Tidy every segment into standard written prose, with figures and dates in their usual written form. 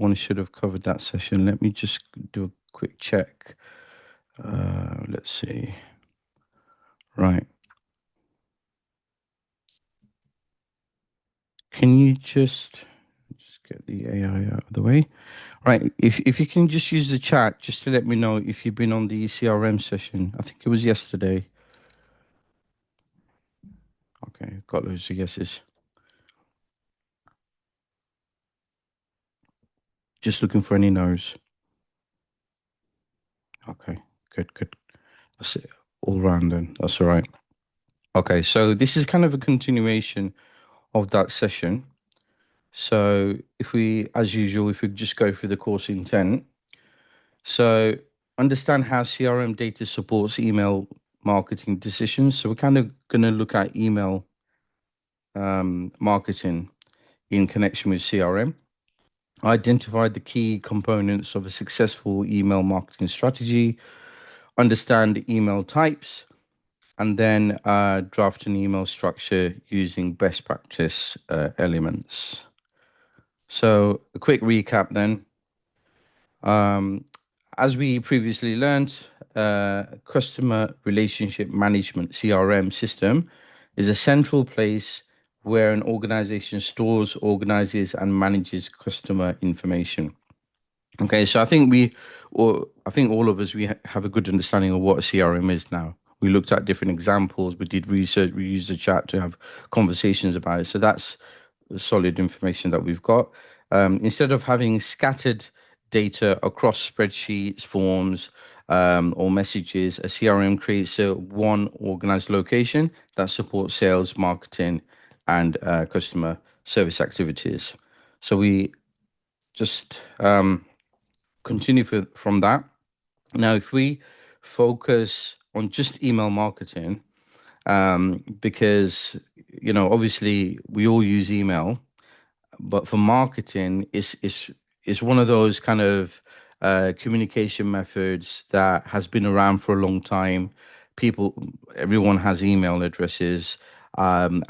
one should have covered that session. Let me just do a quick check. Let's see. Right. Can you just get the AI out of the way? Right. If you can just use the chat just to let me know if you've been on the CRM session. I think it was yesterday. Okay, got loads of guesses. Just looking for any no's. Okay, good, good. That's it. All round then. That's all right. Okay, so this is kind of a continuation of that session. So if we, as usual, if we just go through the course intent, so understand how CRM data supports email marketing decisions. So we're kind of going to look at email marketing in connection with CRM. Identify the key components of a successful email marketing strategy. Understand email types, and then draft an email structure using best practice elements. So a quick recap then. Um, as we previously learned, customer relationship management CRM system is a central place where an organization stores, organizes, and manages customer information. Okay, so I think all of us, have a good understanding of what a CRM is now. We looked at different examples, we did research, we used the chat to have conversations about it. So that's solid information that we've got. Instead of having scattered data across spreadsheets, forms, or messages, a CRM creates a one organized location that supports sales, marketing, and customer service activities. So we just continue from that. Now, if we focus on just email marketing, because obviously we all use email, but for marketing, it's one of those kind of communication methods that has been around for a long time. People, everyone has email addresses, and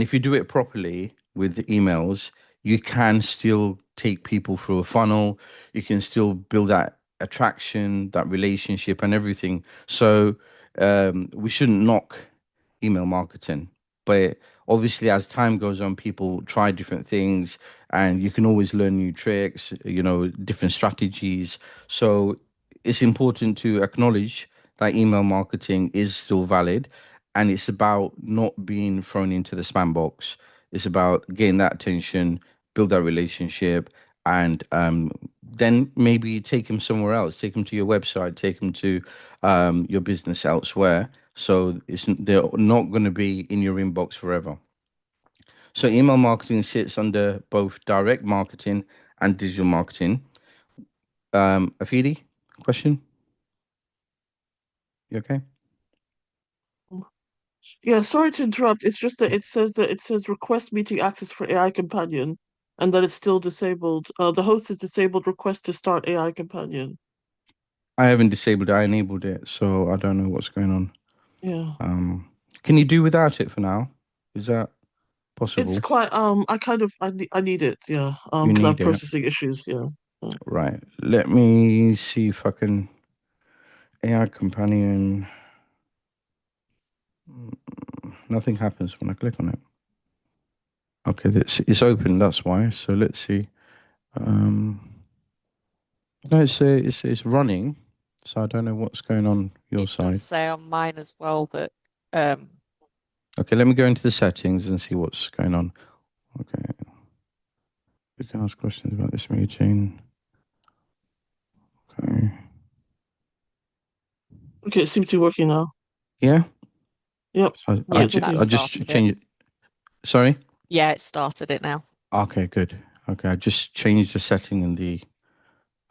if you do it properly with emails, you can still take people through a funnel. You can still build that attraction, that relationship, and everything. So we shouldn't knock email marketing. But obviously, as time goes on, people try different things, and you can always learn new tricks, different strategies. So it's important to acknowledge that email marketing is still valid, and it's about not being thrown into the spam box. It's about getting that attention, build that relationship, and then maybe take them somewhere else. Take them to your website. Take them to your business elsewhere. So they're not going to be in your inbox forever. So email marketing sits under both direct marketing and digital marketing. Afidi, question? You okay? Yeah, sorry to interrupt. It's just that it says request meeting access for AI companion and that it's still disabled. The host is disabled request to start AI companion. I haven't disabled it. I enabled it, so I don't know what's going on. Yeah. Um, can you do without it for now? Is that It's possible? quite I need it, yeah. You Because I'm need it, processing issues, yeah. right? Let me see if I can AI companion. Nothing happens when I click on it. Okay, it's open. That's why. So let's see. Um, no, it's running. So I don't know what's going on your It does side. say on mine as well that um Okay, let me go into the settings and see what's going on. Okay, we can ask questions about this meeting. Okay. Okay, it seems to be working now. Yeah. Yep. So Okay, yep, thank that you. I just started it. changed. Sorry. Yeah, it started it now. Okay, good. Okay, I just changed the setting in the.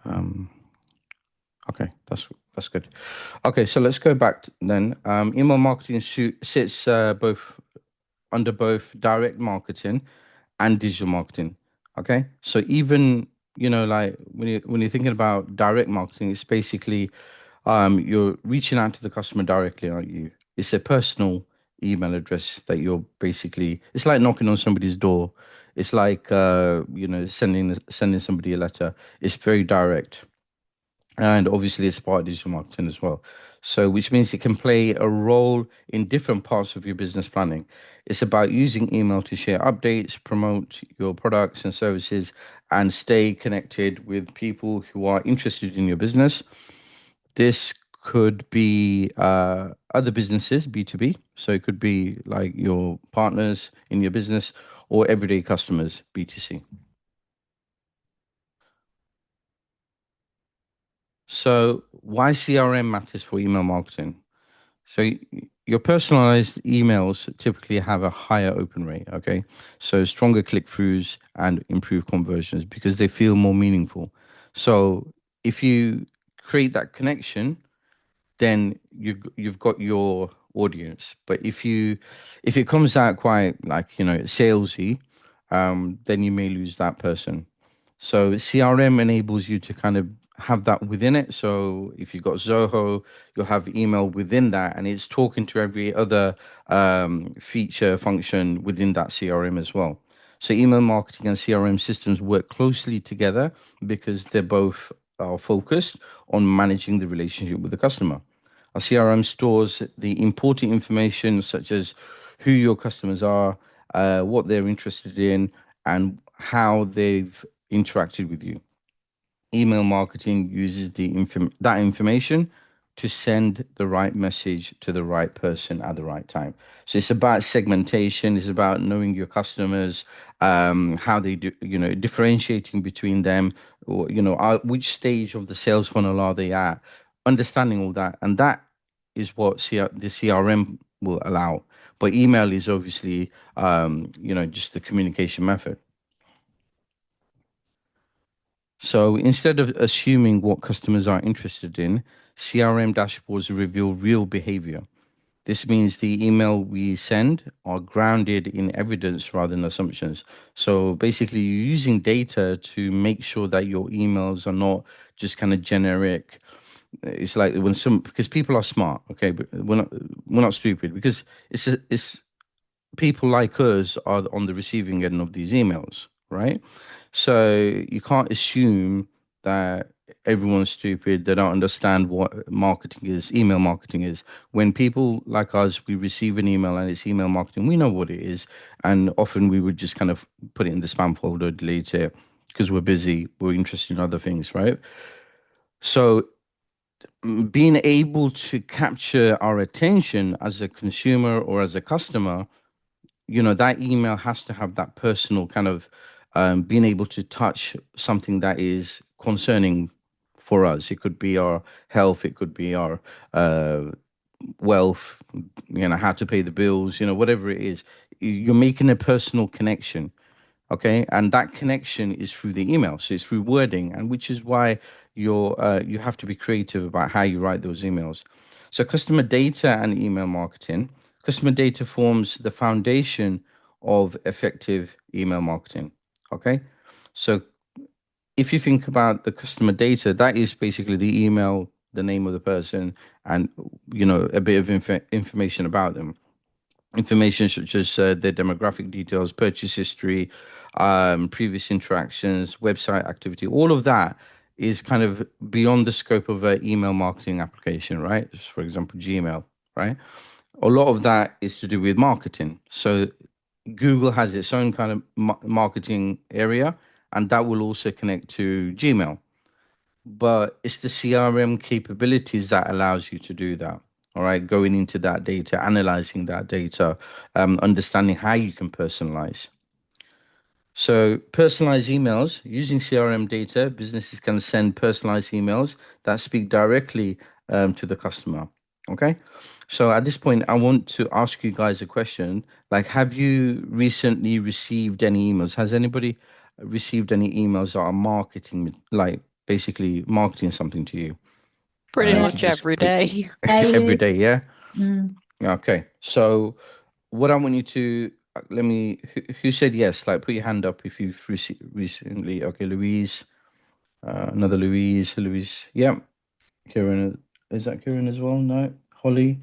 Um. Okay, that's good. Okay, so let's go back then. Email marketing sits both under both direct marketing and digital marketing. Okay, so even like when you're thinking about direct marketing, it's basically you're reaching out to the customer directly, aren't you? It's a personal. email address that you're basically, it's like knocking on somebody's door. It's like sending somebody a letter. It's very direct. And obviously it's part of digital marketing as well. So which means it can play a role in different parts of your business planning. It's about using email to share updates, promote your products and services, and stay connected with people who are interested in your business. This could be other businesses, B2B. So it could be like your partners in your business or everyday customers, B2C. So why CRM matters for email marketing? So your personalized emails typically have a higher open rate, okay? So stronger click-throughs and improved conversions because they feel more meaningful. So if you create that connection, then you've got your audience. But if it comes out quite like salesy, then you may lose that person. So CRM enables you to kind of have that within it. So if you've got Zoho, you'll have email within that, and it's talking to every other feature function within that CRM as well. So email marketing and CRM systems work closely together because they're both are focused on managing the relationship with the customer. A CRM stores the important information such as who your customers are, what they're interested in, and how they've interacted with you. Email marketing uses that information to send the right message to the right person at the right time. So it's about segmentation. It's about knowing your customers, how they do, differentiating between them, or which stage of the sales funnel are they at, understanding all that, and that is what the CRM will allow. But email is obviously, just the communication method. So instead of assuming what customers are interested in, CRM dashboards reveal real behavior. This means the email we send are grounded in evidence rather than assumptions. So basically, you're using data to make sure that your emails are not just kind of generic. It's like when because people are smart, okay, but we're not stupid because it's people like us are on the receiving end of these emails, right? So you can't assume that everyone's stupid. They don't understand what marketing is, email marketing is. When people like us, we receive an email and it's email marketing, we know what it is. And often we would just kind of put it in the spam folder, delete it because we're busy, we're interested in other things, right? So being able to capture our attention as a consumer or as a customer, that email has to have that personal kind of being able to touch something that is concerning for us. It could be our health, it could be our uh, wealth, how to pay the bills, whatever it is. You're making a personal connection. Okay, and that connection is through the email, so it's through wording, and which is why you have to be creative about how you write those emails. So customer data and email marketing. Customer data forms the foundation of effective email marketing. Okay, so if you think about the customer data, that is basically the email, the name of the person, and a bit of information about them. Information such as their demographic details, purchase history, previous interactions, website activity, all of that is kind of beyond the scope of an email marketing application, right? For example, Gmail, right? A lot of that is to do with marketing. So Google has its own kind of marketing area, and that will also connect to Gmail. But it's the CRM capabilities that allows you to do that. All right, going into that data, analyzing that data, understanding how you can personalize. So, personalized emails using CRM data, businesses can send personalized emails that speak directly to the customer. Okay. So, at this point, I want to ask you guys a question. Like, have you recently received any emails? Has anybody received any emails that are marketing, like basically marketing something to you? Pretty If you much Yes, just every put day. every I day, yeah. mm, Okay. So, what I want you to let me who said yes? Like, put your hand up if you've recently. Okay, Louise, another Louise. Yeah, Kieran. Is that Kieran as well? No, Holly.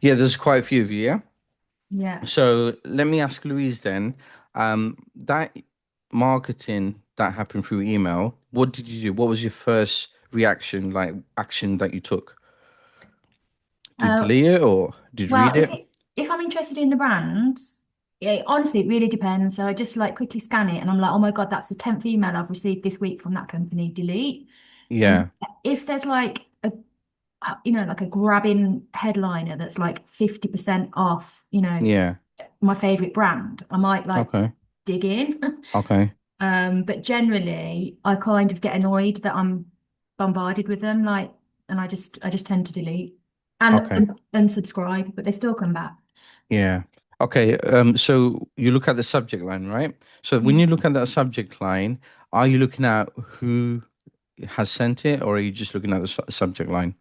Yeah, there's quite a few of you. Yeah. Yeah. So let me ask Louise then, that marketing that happened through email, what did you do? What was your first reaction, like action that you took? Did you Uh, delete it or did you well, read it? if I'm interested in the brand, yeah, honestly, it really depends. So I just like quickly scan it and I'm like, oh my God, that's the 10th email I've received this week from that company, delete. And Yeah, if there's like like a grabbing headliner that's like 50% off, yeah. my favorite brand, I might like Okay, dig in. okay, But generally, I kind of get annoyed that I'm bombarded with them, like, and I just tend to delete okay. and unsubscribe, but they still come back. Yeah. Okay. So you look at the subject line, right? So when you Mm. look at that subject line, are you looking at who has sent it, or are you just looking at the subject line?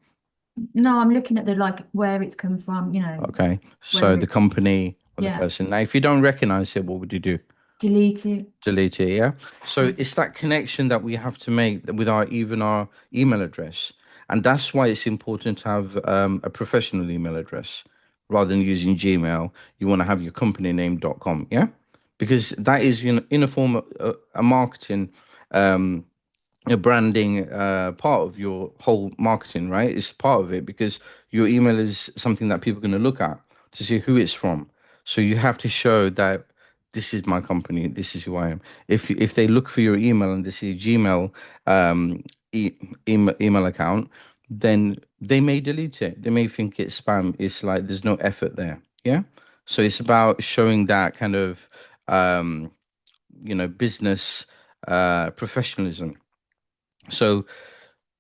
No, I'm looking at the like where it's come from, Okay. So whether the it, company or the yeah, person. Now, if you don't recognize it, what would you do? delete it. Delete it, yeah. So Mm. it's that connection that we have to make with our email address, and that's why it's important to have a professional email address rather than using Gmail. You want to have your company name.com, yeah, because that is in a form of a marketing um, a branding part of your whole marketing, right? It's part of it because your email is something that people are going to look at to see who it's from. So you have to show that this is my company, this is who I am. If they look for your email and they see a Gmail um, e email account, then they may delete it. They may think it's spam. It's like there's no effort there. Yeah. So it's about showing that kind of business professionalism. So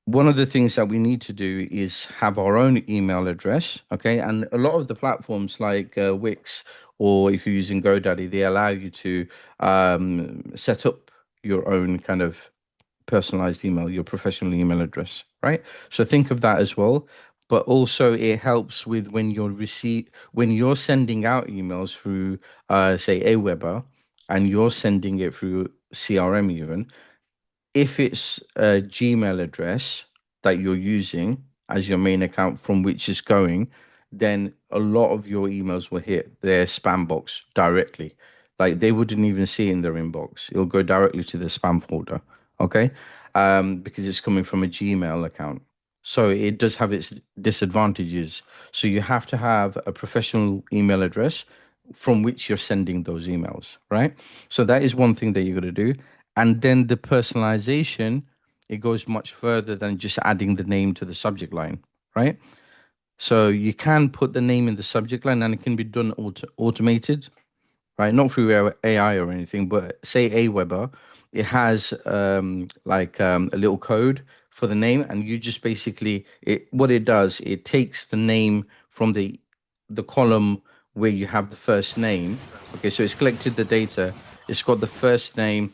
one of the things that we need to do is have our own email address, okay? And a lot of the platforms like Wix, or if you're using GoDaddy, they allow you to set up your own kind of personalized email, your professional email address, right? So think of that as well. But also it helps with when you're sending out emails through say Aweber and you're sending it through CRM even, if it's a Gmail address that you're using as your main account from which it's going, then a lot of your emails will hit their spam box directly. Like they wouldn't even see it in their inbox. It'll go directly to the spam folder. Okay. Because it's coming from a Gmail account. So it does have its disadvantages. So you have to have a professional email address from which you're sending those emails, right? So that is one thing that you got to do. And then the personalization, it goes much further than just adding the name to the subject line, right? So you can put the name in the subject line and it can be done automated, right? Not through AI or anything, but say Aweber, it has a little code for the name, and you just basically what it does, it takes the name from the column where you have the first name. Okay, so it's collected the data. It's got the first name.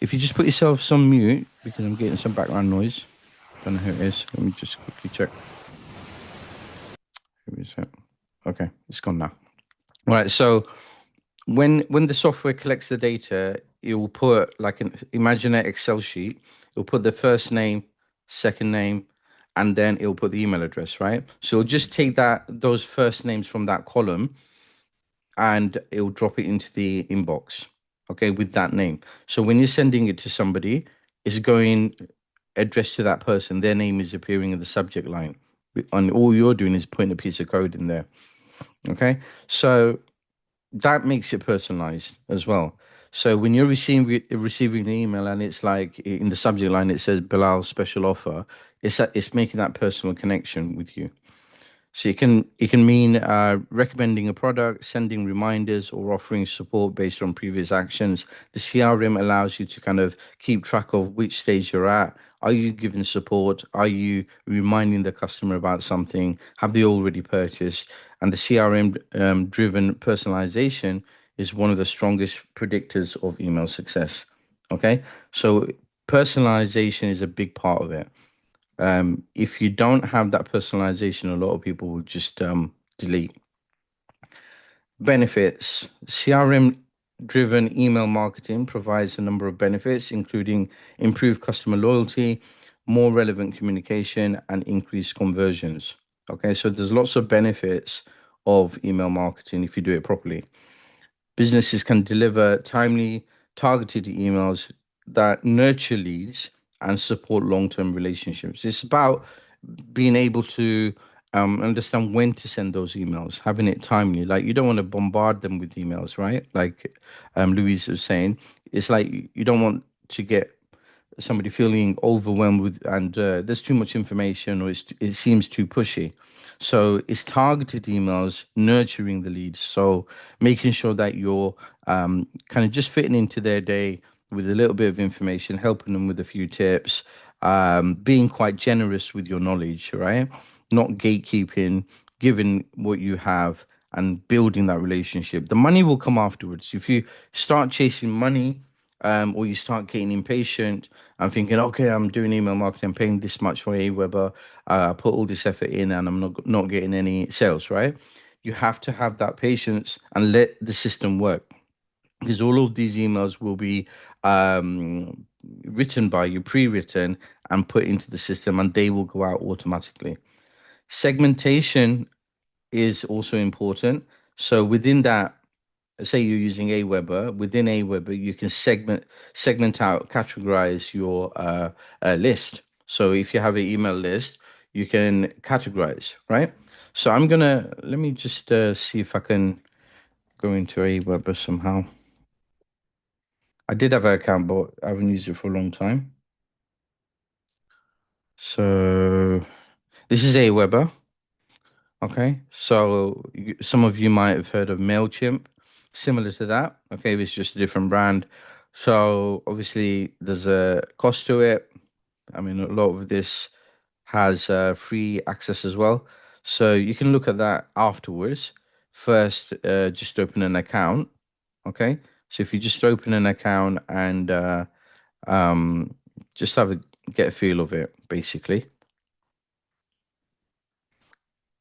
If you just put yourself some mute because I'm getting some background noise. Don't know who it is. Let me just quickly check. Who is it? Okay, it's gone now. All right, so when the software collects the data, it will put like imagine an Excel sheet. It'll put the first name, second name, and then it'll put the email address, right? So it'll just take those first names from that column and it'll drop it into the inbox, okay, with that name. So when you're sending it to somebody, it's going addressed to that person. Their name is appearing in the subject line, and all you're doing is putting a piece of code in there, okay? So that makes it personalized as well. So when you're receiving an email and it's like in the subject line it says Bilal's special offer, it's making that personal connection with you. So it can mean recommending a product, sending reminders, or offering support based on previous actions. The CRM allows you to kind of keep track of which stage you're at. Are you giving support? Are you reminding the customer about something? Have they already purchased? And the CRM driven personalization is one of the strongest predictors of email success. Okay, so personalization is a big part of it. If you don't have that personalization, a lot of people will just delete. Benefits: CRM driven email marketing provides a number of benefits, including improved customer loyalty, more relevant communication, and increased conversions. Okay, so there's lots of benefits of email marketing if you do it properly. Businesses can deliver timely, targeted emails that nurture leads and support long-term relationships. It's about being able to understand when to send those emails, having it timely. Like you don't want to bombard them with emails, right? Like Louise was saying, it's like you don't want to get somebody feeling overwhelmed with and there's too much information or it seems too pushy. So it's targeted emails nurturing the leads, so making sure that you're kind of just fitting into their day with a little bit of information, helping them with a few tips, being quite generous with your knowledge, right? Not gatekeeping, giving what you have and building that relationship. The money will come afterwards. If you start chasing money, or you start getting impatient and thinking, okay, I'm doing email marketing, I'm paying this much for Aweber, I put all this effort in and I'm not getting any sales, right? You have to have that patience and let the system work, because all of these emails will be written by you, pre-written and put into the system, and they will go out automatically. Segmentation is also important. So within that, say you're using Aweber, within Aweber, you can segment out, categorize your list. So if you have an email list, you can categorize, right? So let me just see if I can go into Aweber somehow. I did have an account, but I haven't used it for a long time. So this is Aweber. Okay, so some of you might have heard of MailChimp, similar to that. Okay, it's just a different brand. So obviously there's a cost to it. I mean, a lot of this has free access as well. So you can look at that afterwards. First, just open an account. Okay, so if you just open an account and um, just get a feel of it, basically.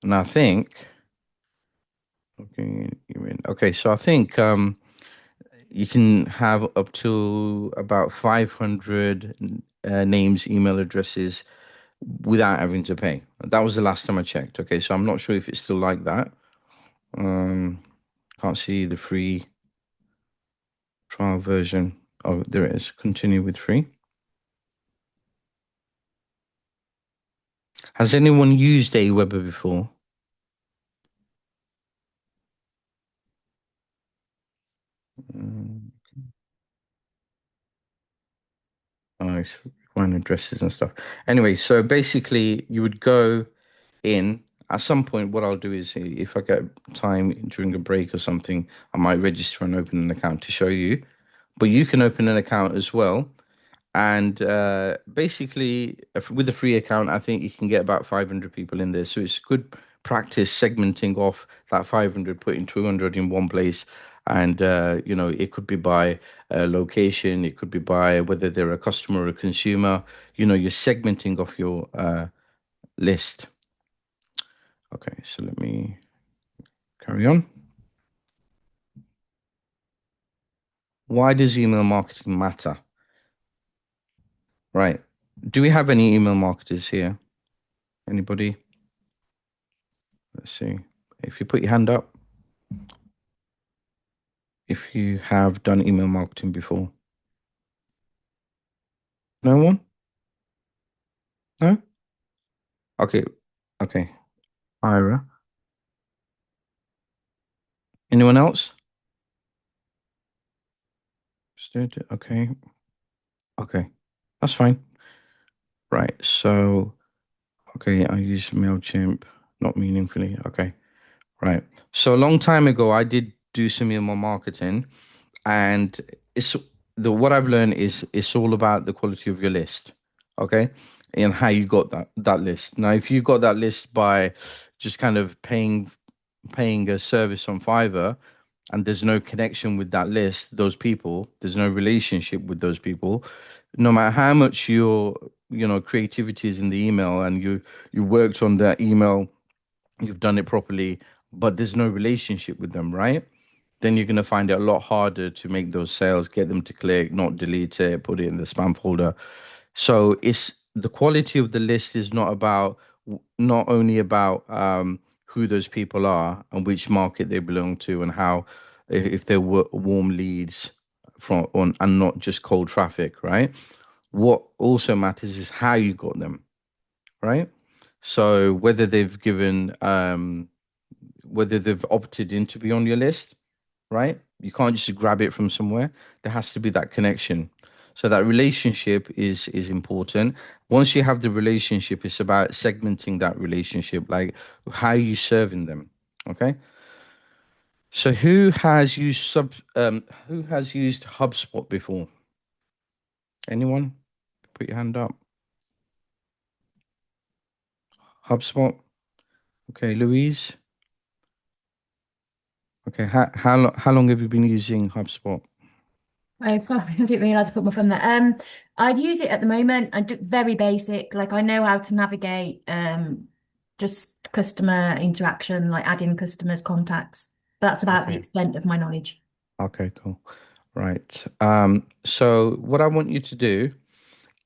And I think. Okay, you're in. Okay, so I think you can have up to about 500 names, email addresses without having to pay. That was the last time I checked. Okay, so I'm not sure if it's still like that. Um, can't see the free trial version. Oh, there it is. Continue with free. Has anyone used Aweber before? Um, oh, it's requiring addresses and stuff. Anyway, so basically, you would go in. At some point, what I'll do is, if I get time during a break or something, I might register and open an account to show you. But you can open an account as well. And basically, with a free account, I think you can get about 500 people in there. So it's good practice segmenting off that 500, putting 200 in one place. And, it could be by location, it could be by whether they're a customer or a consumer. You're segmenting off your list. Okay, so let me carry on. Why does email marketing matter? Right. Do we have any email marketers here? Anybody? Let's see. If you put your hand up, if you have done email marketing before. No one? No? Okay. Okay. Ira. Anyone else? Okay. Okay. That's fine. Right. So, okay, I use MailChimp, not meaningfully. Okay. Right. So a long time ago, I did do some email marketing, and it's what I've learned is it's all about the quality of your list, okay, and how you got that list. Now, if you got that list by just kind of paying a service on Fiverr, and there's no connection with that list, those people, there's no relationship with those people, no matter how much your creativity is in the email and you worked on that email, you've done it properly, but there's no relationship with them, right? Then you're going to find it a lot harder to make those sales, get them to click, not delete it, put it in the spam folder. So it's the quality of the list is not only about who those people are and which market they belong to and how if they're warm leads from on and not just cold traffic, right? What also matters is how you got them, right? So whether they've opted in to be on your list, right? You can't just grab it from somewhere. There has to be that connection. So that relationship is important. Once you have the relationship, it's about segmenting that relationship, like how are you serving them. Okay. So who has used HubSpot before? Anyone? Put your hand up. HubSpot. Okay, Louise. Okay, how long have you been using HubSpot? Oh, sorry, I didn't realize I put my phone there. I'd use it at the moment. I do very basic. Like I know how to navigate just customer interaction, like adding customers, contacts. That's about the Okay. extent of my knowledge. Okay, cool. Right. So what I want you to do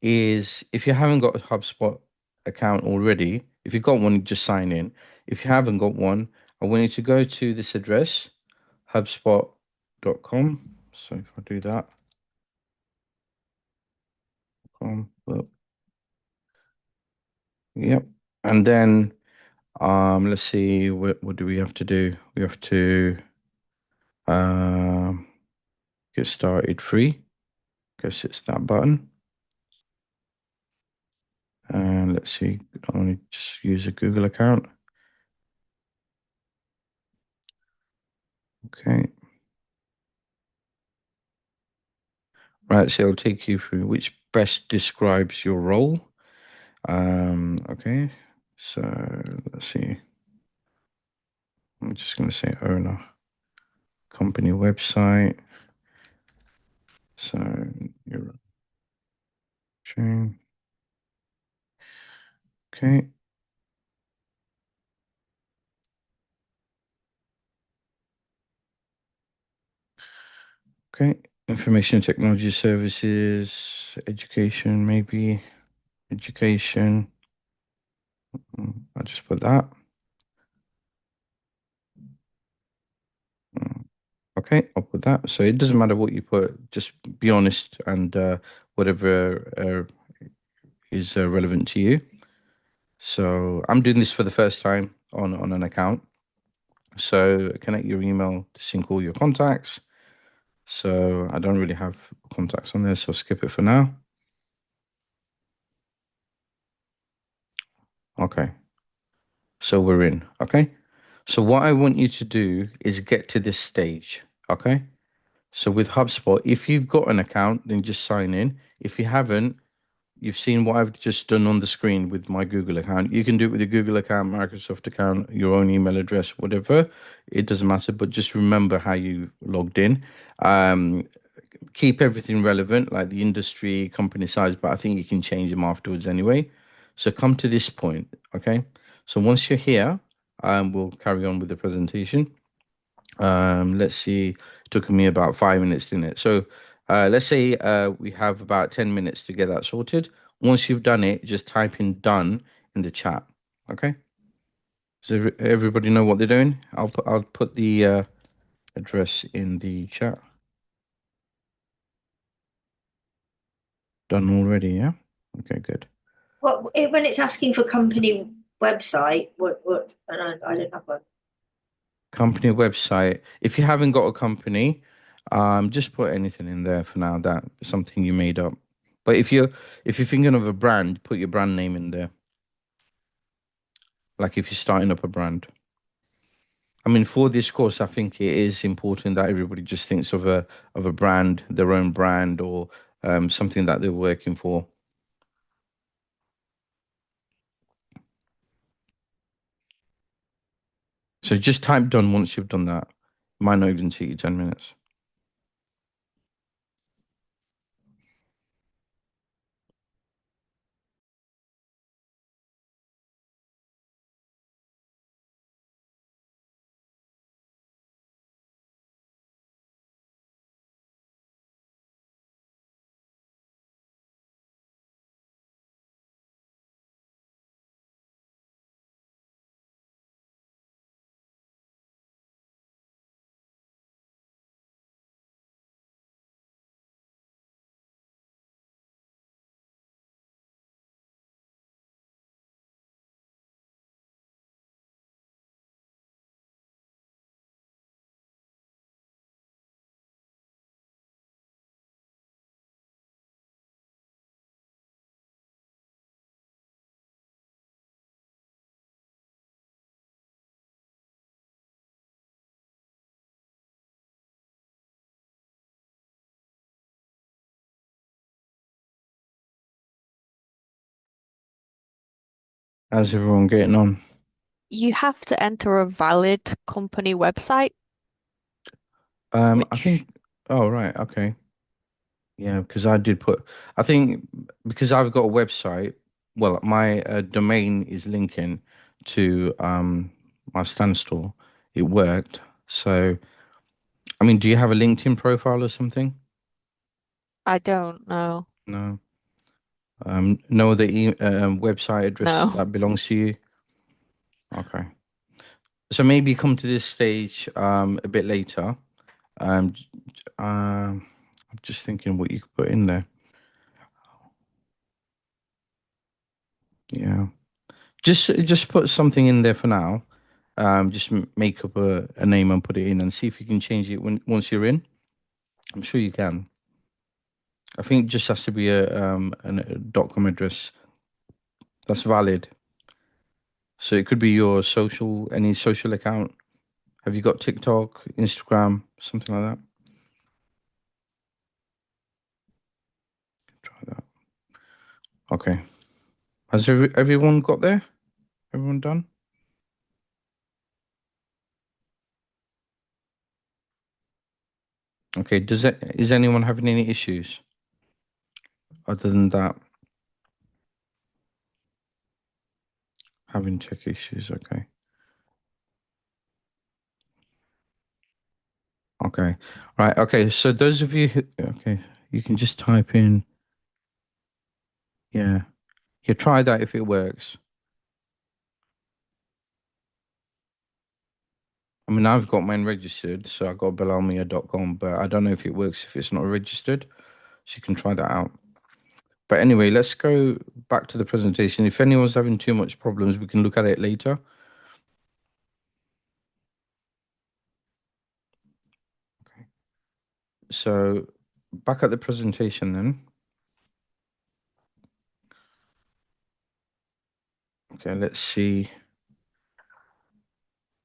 is if you haven't got a HubSpot account already, if you've got one, just sign in. If you haven't got one, I want you to go to this address, hubspot.com. So if I do that, well, yep. And then let's see, what do we have to do? We have to um get started free. Guess it's that button. And let's see, I want to just use a Google account. Okay. Right, so it'll take you through which best describes your role. Okay, so let's see. I'm just going to say owner, company website. So you're chain. Okay. Okay. Information technology services, education, maybe education. I'll just put that. Okay, I'll put that. So it doesn't matter what you put, just be honest and whatever is relevant to you. So I'm doing this for the first time on an account. So connect your email to sync all your contacts. So I don't really have contacts on there, so skip it for now. Okay. So we're in. Okay. So what I want you to do is get to this stage. Okay. So with HubSpot, if you've got an account, then just sign in. If you haven't, you've seen what I've just done on the screen with my Google account. You can do it with a Google account, Microsoft account, your own email address, whatever. It doesn't matter, but just remember how you logged in. Um, Keep everything relevant, like the industry, company size, but I think you can change them afterwards anyway. So come to this point, okay? So once you're here, we'll carry on with the presentation. Let's see, it took me about 5 minutes, didn't it? So let's say we have about 10 minutes to get that sorted. Once you've done it, just type in done in the chat. Okay. Does everybody know what they're doing? I'll put the address in the chat. Done already, yeah? Okay, good. When it's asking for company website, what? I don't have one. Company website. If you haven't got a company, just put anything in there for now. That something you made up. But if you're thinking of a brand, put your brand name in there. Like if you're starting up a brand. I mean, for this course, I think it is important that everybody just thinks of a brand, their own brand, or something that they're working for. So just type done once you've done that. Might not even take you 10 minutes. How's everyone getting on? You have to enter a valid company website, I which think, oh, right, okay. Yeah, because I did put, I think because I've got a website, well, my domain is linking to my stand store. It worked. So, I mean, do you have a LinkedIn profile or something? I don't know. No. No other website address No. that belongs to you? Okay. So maybe come to this stage a bit later. Um, I'm just thinking what you could put in there. Yeah. Just put something in there for now. Just make up a name and put it in and see if you can change it when once you're in. I'm sure you can. I think it just has to be a .com address that's valid. So it could be your any social account. Have you got TikTok, Instagram, something like that? Try that. Okay. Has everyone got there? Everyone done? Okay. Is anyone having any issues other than that? Having tech issues. Okay. Okay. Right. Okay. So those of you okay, you can just type in, yeah. You try that if it works. I mean, I've got mine registered, so I got bellarmia.com, but I don't know if it works if it's not registered. So you can try that out. But anyway, let's go back to the presentation. If anyone's having too much problems, we can look at it later. Okay. So back at the presentation then. Okay, let's see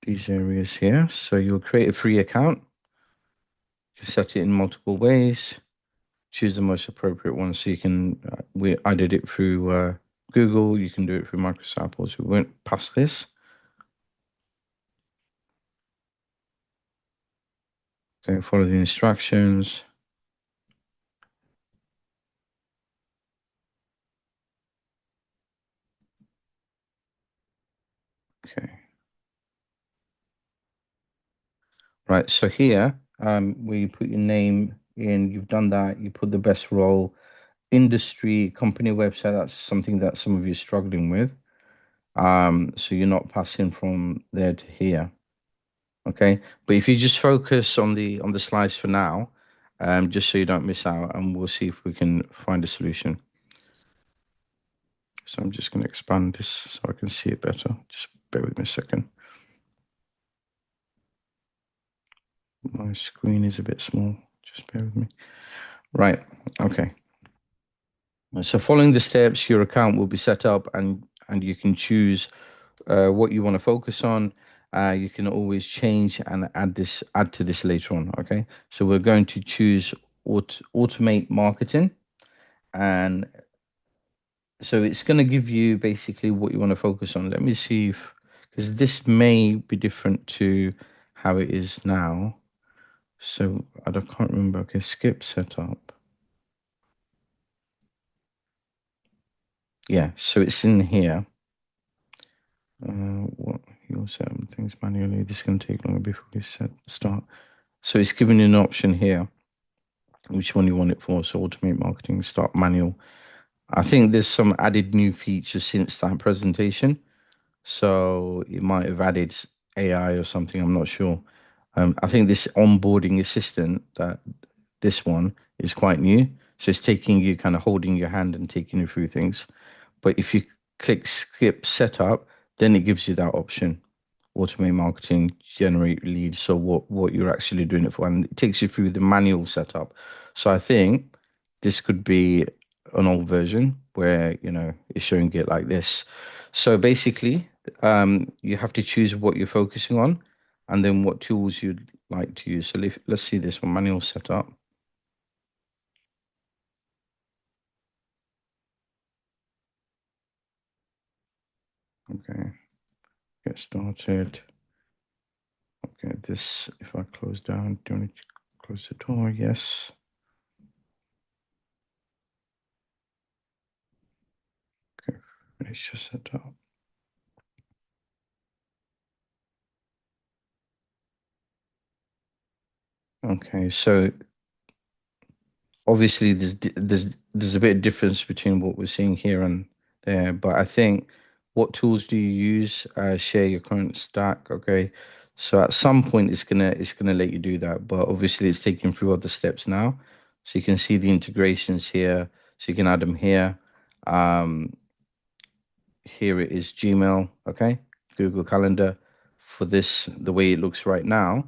these areas here. So you'll create a free account. You can set it in multiple ways. Choose the most appropriate one. So you can, I did it through Google. You can do it through Microsoft. So we went past this. Okay, follow the instructions. Okay. Right, so here, where you put your name in, you've done that, you put the best role, industry, company website, that's something that some of you are struggling with. So you're not passing from there to here. Okay. But if you just focus on the slides for now, just so you don't miss out, and we'll see if we can find a solution. So I'm just going to expand this so I can see it better. Just bear with me a second. My screen is a bit small. Just bear with me. Right. Okay. So following the steps, your account will be set up, and you can choose what you want to focus on. You can always change and add to this later on. Okay. So we're going to choose automate marketing, and so it's going to give you basically what you want to focus on. Let me see if, because this may be different to how it is now. So can't remember. Okay, skip setup. Yeah, so it's in here. What you'll set up things manually. This is going to take longer before we start. So it's giving you an option here, which one you want it for. So automate marketing, start manual. I think there's some added new features since that presentation. So it might have added AI or something. I'm not sure. I think this onboarding assistant, that this one is quite new. So it's taking you, kind of holding your hand and taking you through things. But if you click skip setup, then it gives you that option. Automate marketing, generate leads. So what you're actually doing it for, and it takes you through the manual setup. So I think this could be an old version where it's showing it like this. So basically, you have to choose what you're focusing on, and then what tools you'd like to use. So let's see this one, manual setup. Okay, get started. Okay, this, if I close down, do I need to close the door? Yes. Okay, finish your setup. Okay, so obviously there's a bit of difference between what we're seeing here and there, but I think what tools do you use? Share your current stack. Okay, so at some point it's gonna let you do that, but obviously it's taking through other steps now. So you can see the integrations here, so you can add them here. Um, Here it is Gmail. Okay, Google Calendar. For this, the way it looks right now,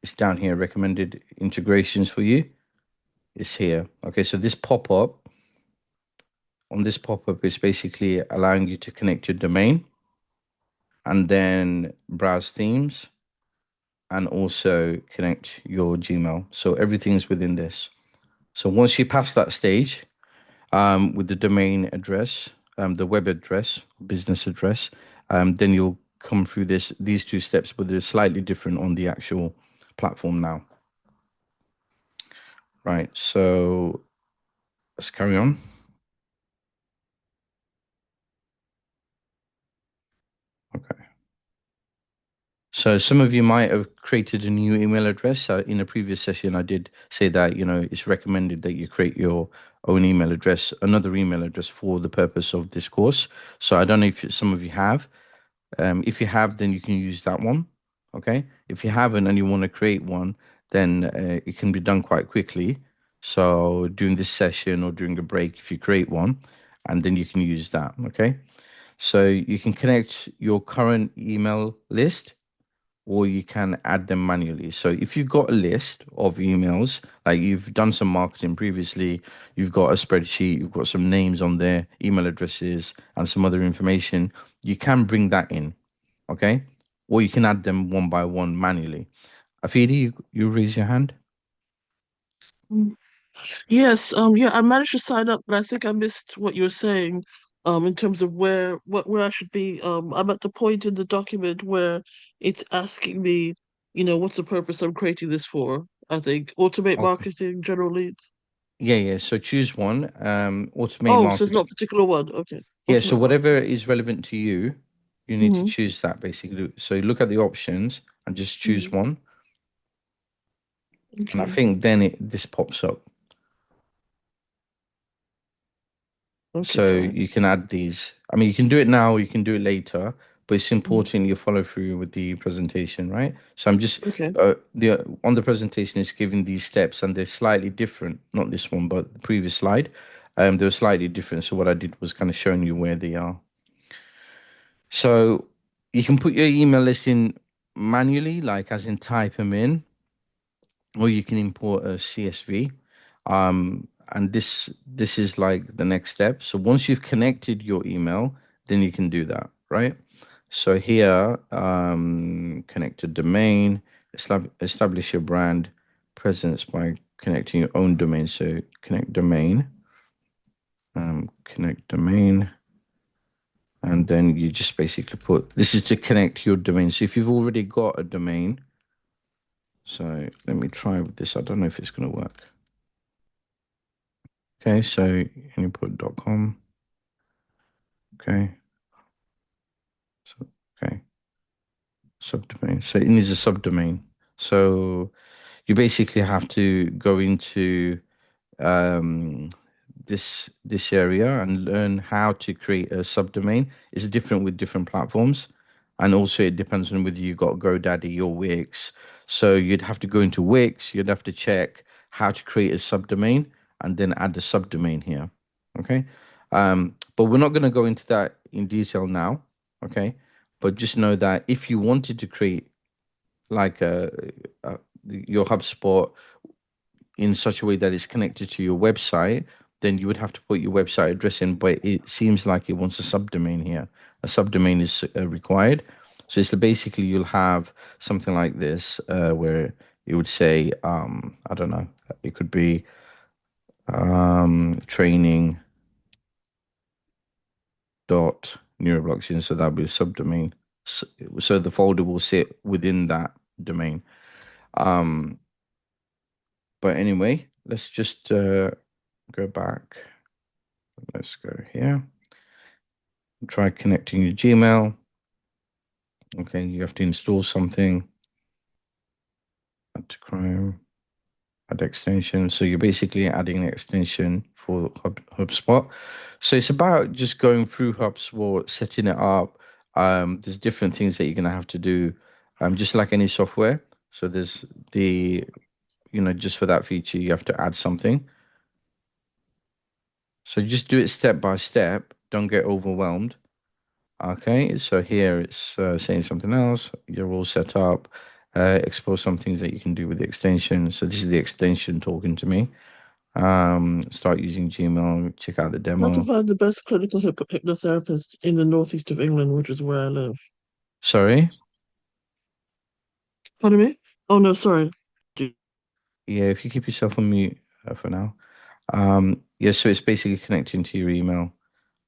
it's down here. Recommended integrations for you is here. Okay, so this pop-up on this pop-up is basically allowing you to connect your domain and then browse themes and also connect your Gmail. So everything's within this. So once you pass that stage with the domain address, the web address, business address, then you'll come through these two steps, but they're slightly different on the actual platform now. Right. So let's carry on. Okay. So some of you might have created a new email address. In a previous session, I did say that, it's recommended that you create your own email address, another email address for the purpose of this course. So I don't know if some of you have. If you have, then you can use that one. Okay. If you haven't and you want to create one, then it can be done quite quickly. So during this session or during a break, if you create one, and then you can use that. Okay. So you can connect your current email list or you can add them manually. So if you've got a list of emails, like you've done some marketing previously, you've got a spreadsheet, you've got some names on there, email addresses, and some other information, you can bring that in, okay? Or you can add them one by one manually. Afidi, you raise your hand? Mm. Yes, yeah, I managed to sign up, but I think I missed what you were saying, in terms of where I should be. I'm at the point in the document where it's asking me, what's the purpose I'm creating this for? I think automate Okay. marketing, general leads. Yeah. So choose one. Automate Oh, so it's marketing. not a particular one. Okay, Yeah, so automate whatever marketing. is relevant to you, you need to Mm-hmm. choose that basically. So look at the options and just choose Mm-hmm. one. And I Okay. think then this pops up. Okay, So fine. you can add these. I mean, you can do it now, you can do it later, but it's Mm. important you follow through with the presentation, right? So I'm just Okay. the on the presentation is giving these steps, and they're slightly different. Not this one, but the previous slide. They're slightly different. So what I did was kind of showing you where they are. So you can put your email list in manually, like as in type them in, or you can import a CSV. And this is like the next step. So once you've connected your email, then you can do that, right? So here, connect a domain, establish your brand presence by connecting your own domain. So connect domain, and then you just basically put this is to connect your domain. So if you've already got a domain, so let me try with this. I don't know if it's going to work. Okay, so input.com. Okay. So, okay. Subdomain. So it needs a subdomain. So you basically have to go into um, this area and learn how to create a subdomain. It's different with different platforms, and also it depends on whether you got GoDaddy or Wix. So you'd have to go into Wix. You'd have to check how to create a subdomain and then add the subdomain here. Okay, but we're not going to go into that in detail now. Okay, but just know that if you wanted to create like your HubSpot in such a way that it's connected to your website, then you would have to put your website address in. But it seems like it wants a subdomain here. A subdomain is required. So it's basically you'll have something like this where it would say, I don't know, it could be training dot neuroblockchain, so that'll be a subdomain. So the folder will sit within that domain. But anyway, let's just go back. Let's go here. Try connecting your Gmail. Okay, you have to install something. Add to Chrome. Add extension. So you're basically adding an extension for HubSpot. So it's about just going through HubSpot, setting it up. There's different things that you're gonna have to do, just like any software. So there's just for that feature, you have to add something. So just do it step by step. Don't get overwhelmed. Okay, so here it's saying something else. You're all set up. Expose some things that you can do with the extension. So this is the extension talking to me. Start using Gmail. Check out the How to demo. find the best clinical hypnotherapist in the northeast of England, which is where I live. Sorry. Pardon me? Oh no, sorry. Yeah, if you keep yourself on mute for now. Yeah, so it's basically connecting to your email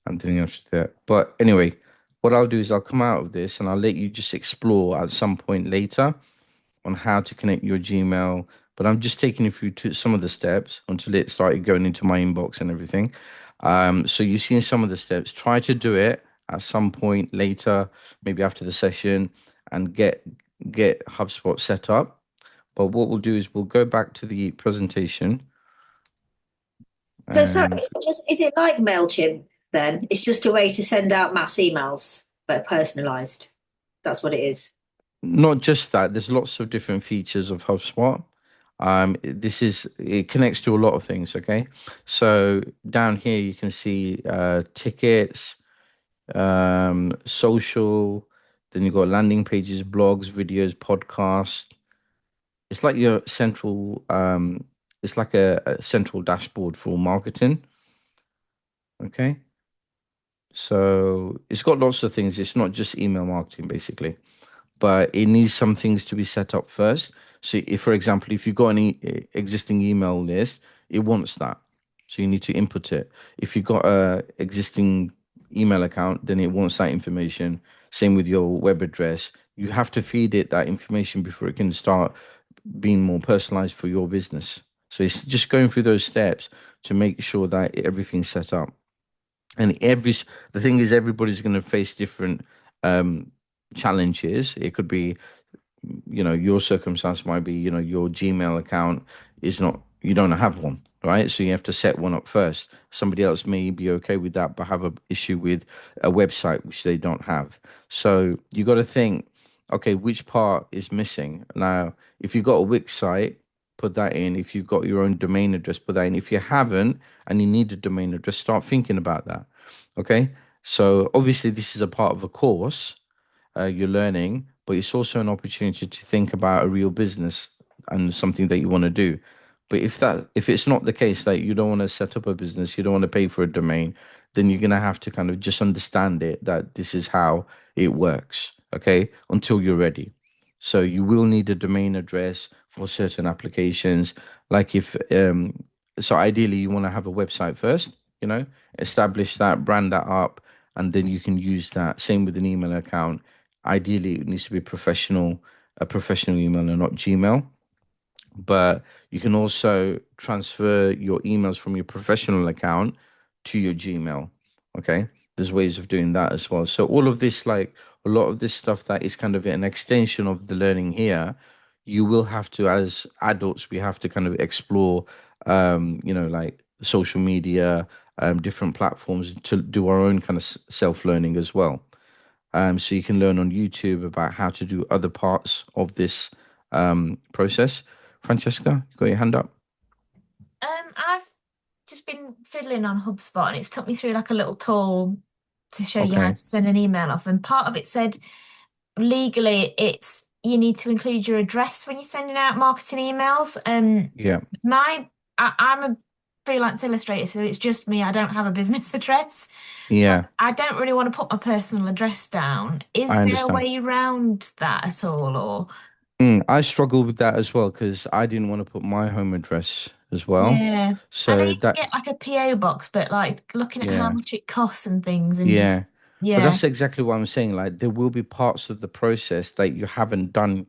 and doing after that. But anyway, what I'll do is I'll come out of this and I'll let you just explore at some point later on how to connect your Gmail. But I'm just taking you through to some of the steps until it started going into my inbox and everything. So you've seen some of the steps. Try to do it at some point later, maybe after the session, and get HubSpot set up. But what we'll do is we'll go back to the presentation. So sorry, And is it like MailChimp then? It's just a way to send out mass emails, but personalized. That's what it is. not just that, there's lots of different features of HubSpot. It connects to a lot of things. Okay, so down here you can see tickets, social. Then you've got landing pages, blogs, videos, podcasts. It's like your central. It's like a central dashboard for marketing. Okay, so it's got lots of things. It's not just email marketing, basically, but it needs some things to be set up first. So, if, for example, if you've got any existing email list, it wants that. So you need to input it. If you've got a existing email account, then it wants that information. Same with your web address. You have to feed it that information before it can start being more personalized for your business. So it's just going through those steps to make sure that everything's set up. And the thing is, everybody's going to face different um, challenges. It could be, your circumstance might be, your Gmail account is not, you don't have one, right? So you have to set one up first. Somebody else may be okay with that, but have an issue with a website which they don't have. So you got to think, okay, which part is missing? Now, if you've got a Wix site, put that in. If you've got your own domain address, put that in. If you haven't and you need a domain address, start thinking about that. Okay. So obviously, this is a part of a course you're learning, but it's also an opportunity to think about a real business and something that you want to do. But if it's not the case that you don't want to set up a business, you don't want to pay for a domain, then you're gonna have to kind of just understand it that this is how it works, okay? Until you're ready. So you will need a domain address for certain applications. Like if so ideally you want to have a website first, establish that, brand that up, and then you can use that. Same with an email account. Ideally, it needs to be a professional email and not Gmail. But you can also transfer your emails from your professional account to your Gmail. Okay. There's ways of doing that as well. So all of this, like a lot of this stuff that is kind of an extension of the learning here, you will have to, as adults, we have to kind of explore, like social media, different platforms to do our own kind of self-learning as well. So you can learn on YouTube about how to do other parts of this process. Francesca, you got your hand up? I've just been fiddling on HubSpot and it's took me through like a little tool to show you how Okay. to send an email off. And part of it said legally it's you need to include your address when you're sending out marketing emails. Yeah. I'm a freelance illustrator, so it's just me. I don't have a business address. So Yeah. I don't really want to put my personal address down. Is I there a understand. way around that at all, or? I struggled with that as well because I didn't want to put my home address as well. Yeah. I know So you can that, get like a PO box, but like looking at how yeah, much it costs and things and yeah. just But Yeah. that's exactly what I'm saying. Like there will be parts of the process that you haven't done,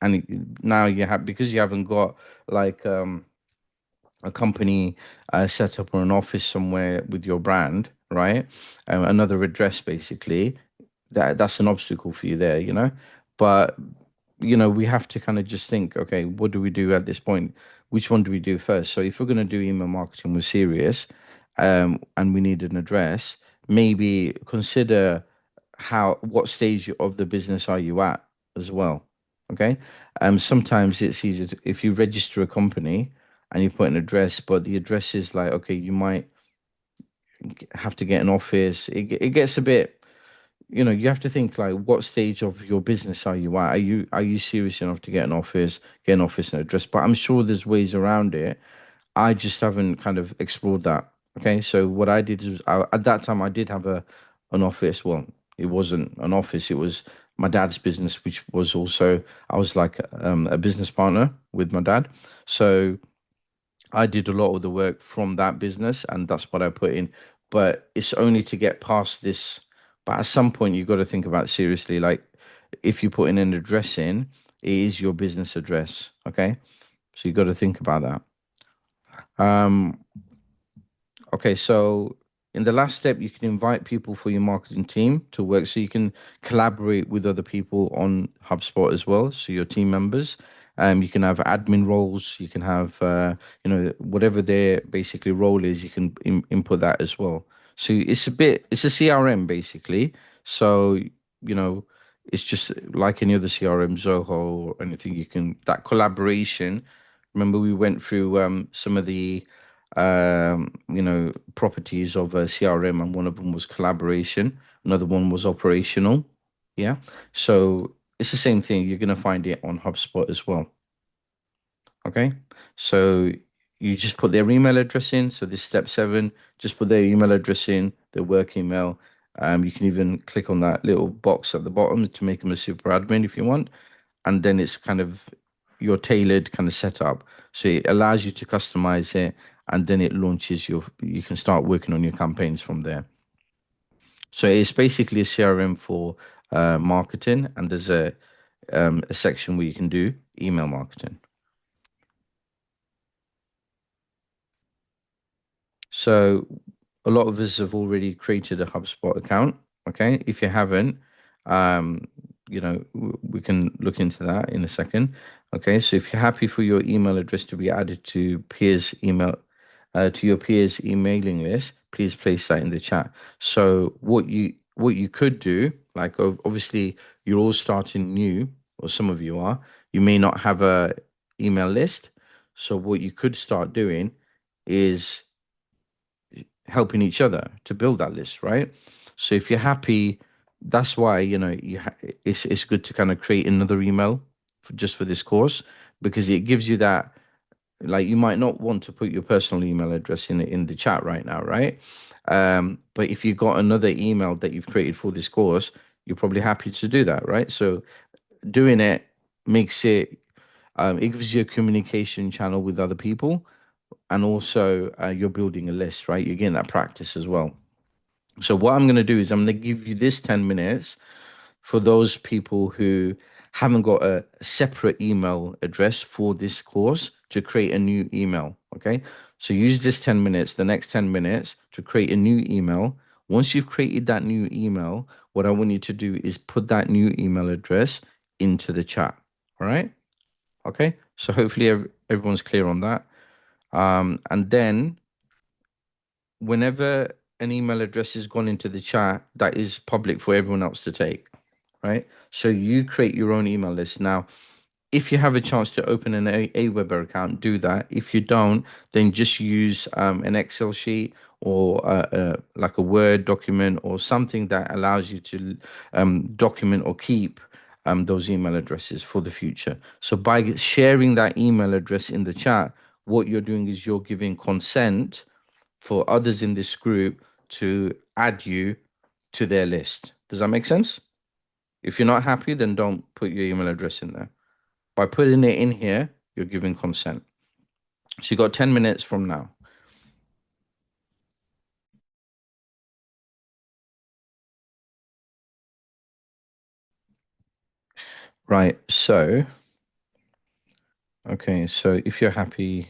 and now you have, because you haven't got like a company set up or an office somewhere with your brand, right? Another address basically. That's an obstacle for you there, you know. But we have to kind of just think, okay, what do we do at this point? Which one do we do first? So if we're going to do email marketing, we're serious, and we need an address, maybe consider what stage of the business are you at as well. Okay. Sometimes it's easier if you register a company and you put an address, but the address is like, okay, you might have to get an office. It gets a bit, you have to think like, what stage of your business are you at? Are you serious enough to get an office and address? But I'm sure there's ways around it. I just haven't kind of explored that. Okay, so what I did is, at that time I did have an office. Well, it wasn't an office; it was my dad's business, which was also, I was like a business partner with my dad. So I did a lot of the work from that business, and that's what I put in. But it's only to get past this. But at some point, you've got to think about it seriously. Like, if you put in an address in, it is your business address. Okay, so you've got to think about that. Um, Okay, so in the last step, you can invite people for your marketing team to work, so you can collaborate with other people on HubSpot as well. So your team members, you can have admin roles, you can have, whatever their basically role is, you can input that as well. So it's a CRM basically. So, you know, it's just like any other CRM, Zoho or anything. That collaboration. Remember, we went through some of the properties of a CRM, and one of them was collaboration, another one was operational. Yeah. So it's the same thing. You're going to find it on HubSpot as well. Okay. So you just put their email address in. So this step 7, just put their email address in, their work email. You can even click on that little box at the bottom to make them a super admin if you want. And then it's kind of your tailored kind of setup. So it allows you to customize it, and then it launches you can start working on your campaigns from there. So it's basically a CRM for marketing, and there's a section where you can do email marketing. So a lot of us have already created a HubSpot account. Okay. If you haven't, um, we can look into that in a second. Okay. So if you're happy for your email address to be added to your peers' emailing list, please place that in the chat. So what you could do, like obviously you're all starting new, or some of you are, you may not have a email list. So what you could start doing is helping each other to build that list, right? So if you're happy, that's why it's good to kind of create another email just for this course, because it gives you that, like, you might not want to put your personal email address in the chat right now, right? But if you've got another email that you've created for this course, you're probably happy to do that, right? So doing it makes it gives you a communication channel with other people, and also you're building a list, right? You're getting that practice as well. So what I'm going to do is I'm going to give you this 10 minutes for those people who haven't got a separate email address for this course, to create a new email. Okay. So use this 10 minutes, the next 10 minutes, to create a new email. Once you've created that new email, what I want you to do is put that new email address into the chat. All right. Okay. So hopefully everyone's clear on that. And then whenever an email address has gone into the chat, that is public for everyone else to take, right? So you create your own email list. Now, if you have a chance to open an Aweber account, do that. If you don't, then just use an Excel sheet, or like a Word document, or something that allows you to document or keep those email addresses for the future. So by sharing that email address in the chat, what you're doing is you're giving consent for others in this group to add you to their list. Does that make sense? If you're not happy, then don't put your email address in there. By putting it in here, you're giving consent. So you got 10 minutes from now. Right. So, okay. So if you're happy,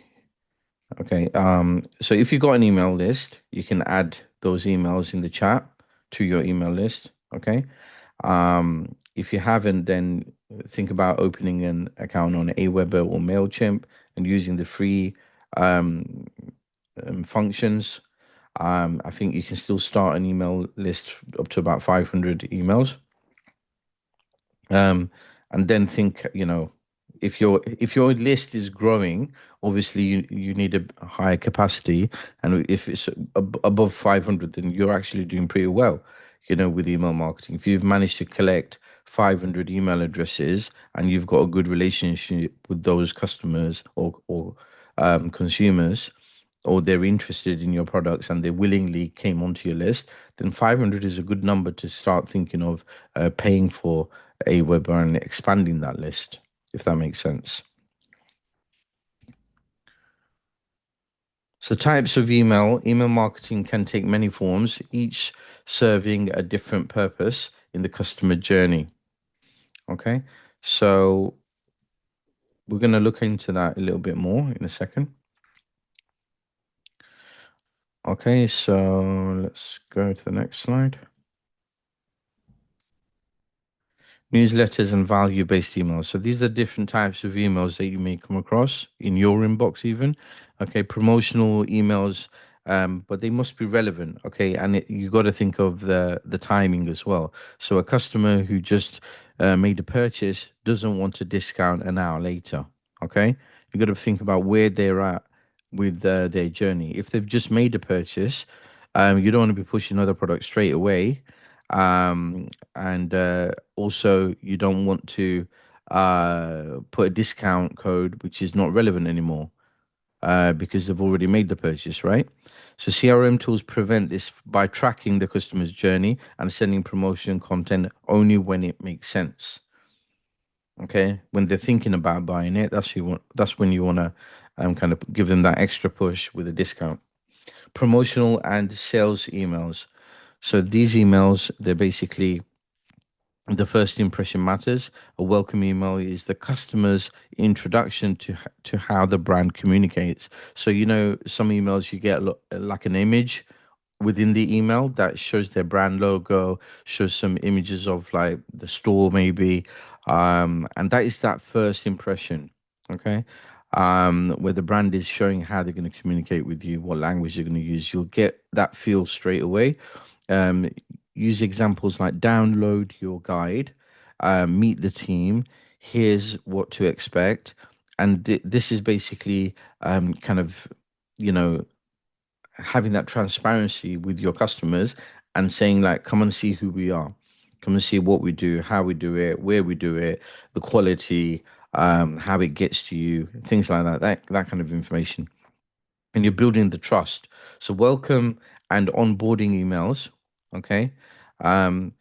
okay. So if you've got an email list, you can add those emails in the chat to your email list. Okay. If you haven't, then think about opening an account on Aweber or MailChimp and using the free um, functions. I think you can still start an email list up to about 500 emails. um, and then think, if your list is growing, obviously you need a higher capacity, and if it's above 500, then you're actually doing pretty well, with email marketing. If you've managed to collect 500 email addresses and you've got a good relationship with those customers or consumers, or they're interested in your products and they willingly came onto your list, then 500 is a good number to start thinking of paying for a webinar and expanding that list, if that makes sense. So types of email marketing can take many forms, each serving a different purpose in the customer journey. Okay, so we're going to look into that a little bit more in a second. Okay, so let's go to the next slide. Newsletters and value-based emails. So these are different types of emails that you may come across in your inbox even. Okay, promotional emails, but they must be relevant. Okay, and you got to think of the timing as well. So a customer who just made a purchase doesn't want to discount an hour later. Okay, you got to think about where they're at with their journey. If they've just made a purchase, you don't want to be pushing other products straight away. And also you don't want to put a discount code which is not relevant anymore, because they've already made the purchase, right? So CRM tools prevent this by tracking the customer's journey and sending promotion content only when it makes sense. Okay, when they're thinking about buying it, that's when you want to kind of give them that extra push with a discount. Promotional and sales emails. So these emails, they're basically the first impression matters. A welcome email is the customer's introduction to how the brand communicates. So some emails you get like an image within the email that shows their brand logo, shows some images of like the store maybe, and that is that first impression. Okay. Where the brand is showing how they're going to communicate with you, what language they're going to use, you'll get that feel straight away. um, Use examples like download your guide, meet the team, here's what to expect. And this is basically kind of, you know, having that transparency with your customers and saying, like, come and see who we are, come and see what we do, how we do it, where we do it, the quality, how it gets to you, things like that kind of information. And you're building the trust. So welcome and onboarding emails. Okay. Um,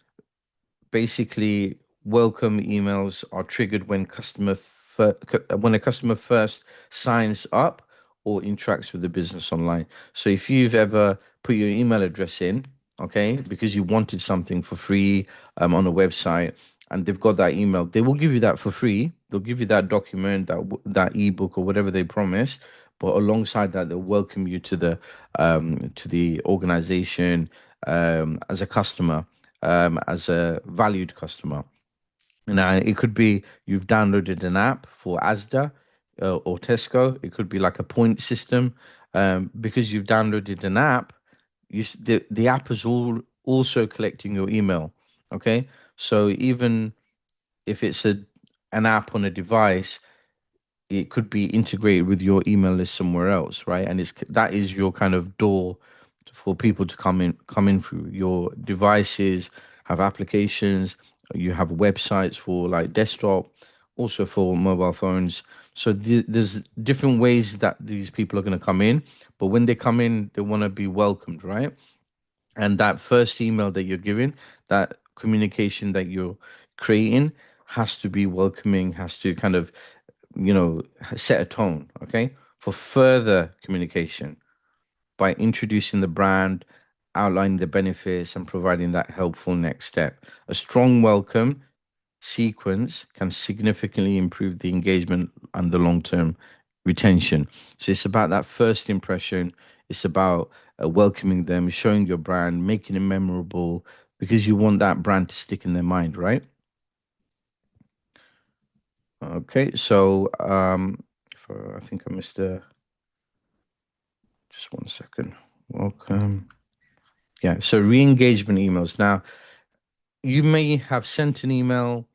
Basically, welcome emails are triggered when when a customer first signs up or interacts with the business online. So if you've ever put your email address in, okay, because you wanted something for free on a website, and they've got that email, they will give you that for free. They'll give you that document, that ebook or whatever they promised. But alongside that, they'll welcome you to the organization as a customer, as a valued customer. Now, it could be you've downloaded an app for Asda or Tesco. It could be like a point system. Because you've downloaded an app, the app is also collecting your email. Okay, so even if it's an app on a device, it could be integrated with your email list somewhere else, right? And that is your kind of door for people to come in through. Your devices have applications, you have websites for like desktop, also for mobile phones. So there's different ways that these people are going to come in, but when they come in, they want to be welcomed, right? And that first email that you're giving, that communication that you're creating, has to be welcoming, has to kind of, set a tone, okay, for further communication by introducing the brand, outlining the benefits, and providing that helpful next step. A strong welcome sequence can significantly improve the engagement and the long-term retention. So it's about that first impression. It's about welcoming them, showing your brand, making it memorable, because you want that brand to stick in their mind, right? Okay, so I think I missed just 1 second. Welcome. Yeah, so re-engagement emails. Now, you may have sent an email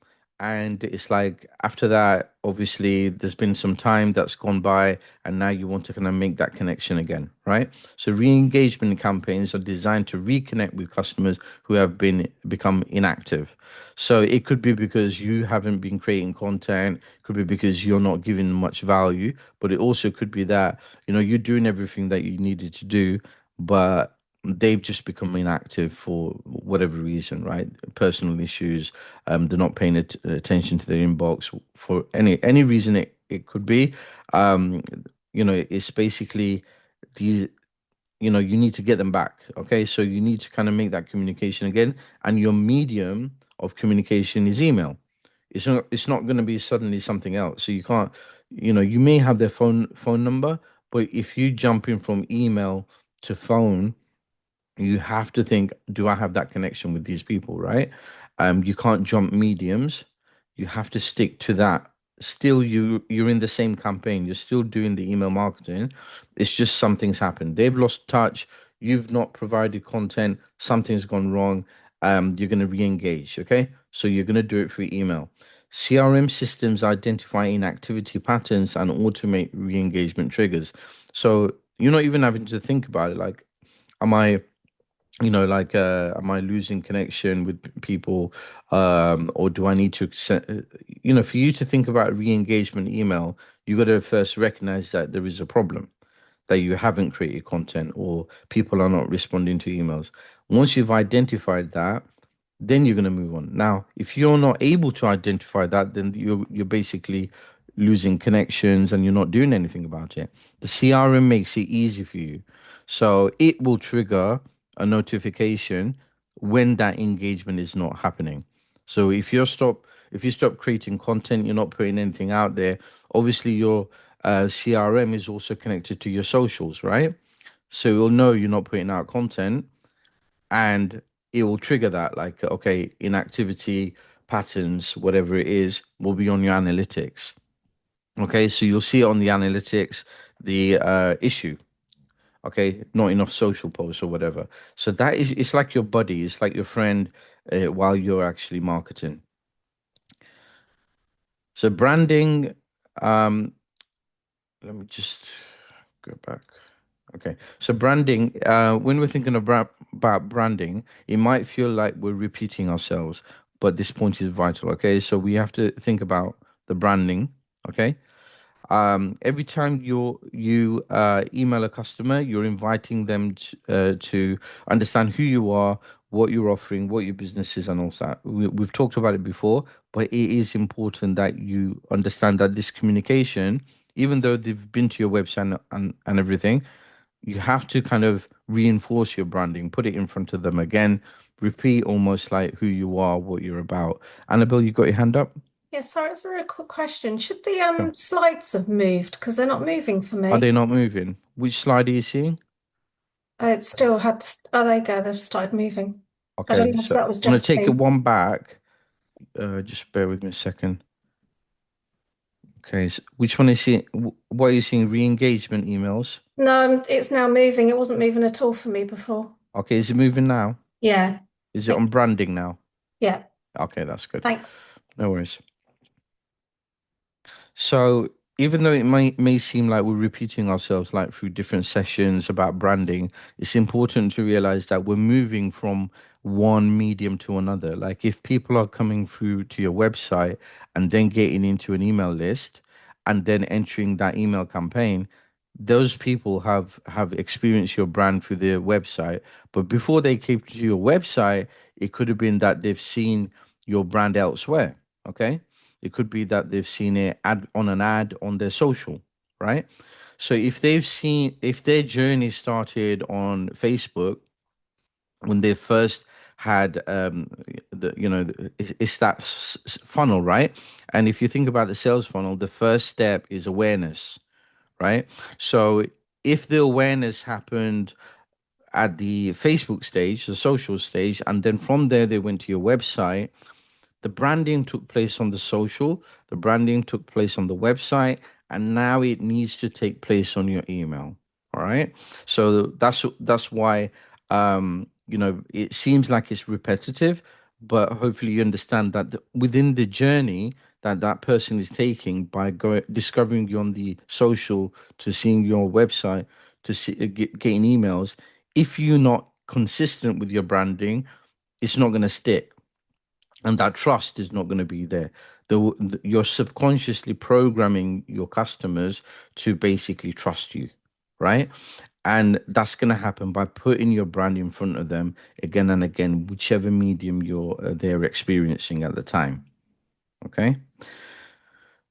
and it's like after that, obviously there's been some time that's gone by and now you want to kind of make that connection again, right? So re-engagement campaigns are designed to reconnect with customers who have become inactive. So it could be because you haven't been creating content, could be because you're not giving much value, but it also could be that, you're doing everything that you needed to do, but they've just become inactive for whatever reason, right? Personal issues, they're not paying attention to their inbox for any reason it could be. Um, it's basically these. You need to get them back. Okay, so you need to kind of make that communication again, and your medium of communication is email. It's not going to be suddenly something else. So you can't. You may have their phone number, but if you jump in from email to phone, you have to think, do I have that connection with these people, right? You can't jump mediums. You have to stick to that. Still, you're in the same campaign. You're still doing the email marketing. It's just something's happened. They've lost touch. You've not provided content. Something's gone wrong. You're going to re-engage. Okay, so you're going to do it through email. CRM systems identify inactivity patterns and automate re-engagement triggers. So you're not even having to think about it. Like, am I am I losing connection with people, or do I need to for you to think about re-engagement email, you got to first recognize that there is a problem, that you haven't created content or people are not responding to emails. Once you've identified that, then you're going to move on. Now, if you're not able to identify that, then you're basically losing connections and you're not doing anything about it. The CRM makes it easy for you. So it will trigger a notification when that engagement is not happening. So if you stop creating content, you're not putting anything out there, obviously your CRM is also connected to your socials, right? So you'll know you're not putting out content, and it will trigger that, like, okay, inactivity patterns, whatever it is, will be on your analytics. Okay, so you'll see it on the analytics, the issue. Okay, not enough social posts or whatever. So that is, it's like your buddy, it's like your friend, while you're actually marketing. So branding, um, let me just go back. Okay, so branding, when we're thinking about branding, it might feel like we're repeating ourselves, but this point is vital. Okay, so we have to think about the branding. Okay, every time you email a customer, you're inviting them to understand who you are, what you're offering, what your business is, and all that. We've talked about it before, but it is important that you understand that this communication, even though they've been to your website and everything, you have to kind of reinforce your branding, put it in front of them again, repeat almost like who you are, what you're about. Annabelle, you got your hand up? Yeah, sorry, it's a very quick question. Should the Sure. slides have moved? Because they're not moving for Are they me. not moving? Which slide are you seeing? It still had, oh, there you go, they've started moving. I don't Okay, know if so that was I'm gonna just take it me. one back. Just bear with me a second. Okay, so which one is it? What are you seeing? Re-engagement emails. No, it's now moving. It wasn't moving at all for me before. Okay, is it moving now? Yeah, Is it on branding now? yeah, Okay, that's good. thanks. No worries. So even though it may seem like we're repeating ourselves like through different sessions about branding, it's important to realize that we're moving from one medium to another. Like if people are coming through to your website and then getting into an email list and then entering that email campaign, those people have experienced your brand through their website. But before they came to your website, it could have been that they've seen your brand elsewhere. Okay, it could be that they've seen it ad on their social, right? So if their journey started on Facebook when they first had it's that funnel, right? And if you think about the sales funnel, the first step is awareness, right? So if the awareness happened at the Facebook stage, the social stage, and then from there they went to your website, the branding took place on the social, the branding took place on the website, and now it needs to take place on your email. All right. So that's why it seems like it's repetitive, but hopefully you understand that within the journey that that person is taking by discovering you on the social to seeing your website to getting emails, if you're not consistent with your branding, it's not going to stick, and that trust is not going to be there. You're subconsciously programming your customers to basically trust you, right? And that's going to happen by putting your brand in front of them again and again, whichever medium they're experiencing at the time. Okay.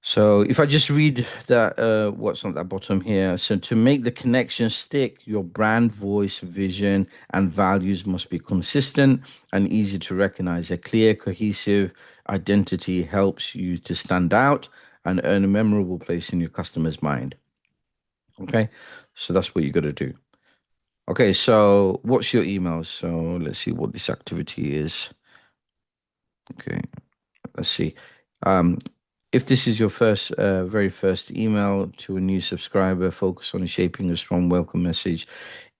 So if I just read that, what's on that bottom here. So to make the connection stick, your brand voice, vision, and values must be consistent and easy to recognize. A clear, cohesive identity helps you to stand out and earn a memorable place in your customer's mind. Okay. So that's what you got to do. Okay. So what's your email? So let's see what this activity is. Okay. Let's see. If this is your very first email to a new subscriber, focus on shaping a strong welcome message.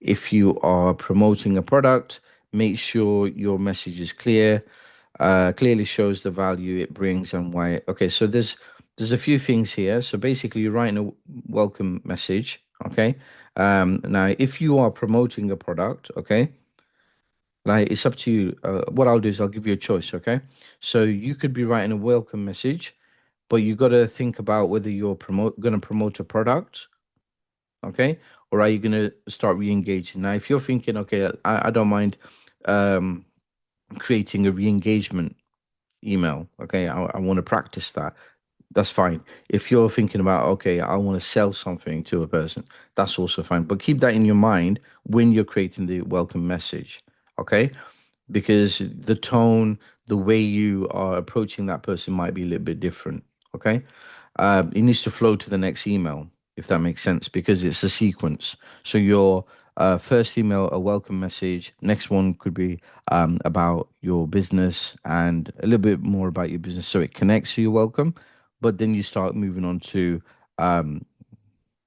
If you are promoting a product, make sure your message is clear, clearly shows the value it brings and why. Okay, so there's a few things here. So basically, you're writing a welcome message. Okay. Now, if you are promoting a product, okay, like it's up to you. What I'll do is I'll give you a choice. Okay, so you could be writing a welcome message, but you got to think about whether you're going to promote a product, okay, or are you going to start re-engaging. Now if you're thinking, okay, I don't mind um creating a re-engagement email, okay, I want to practice that, that's fine. If you're thinking about, okay, I want to sell something to a person, that's also fine, but keep that in your mind when you're creating the welcome message, okay, because the tone, the way you are approaching that person might be a little bit different. Okay. It needs to flow to the next email, if that makes sense, because it's a sequence. So your first email, a welcome message. Next one could be about your business and a little bit more about your business. So it connects to your welcome, but then you start moving on to um,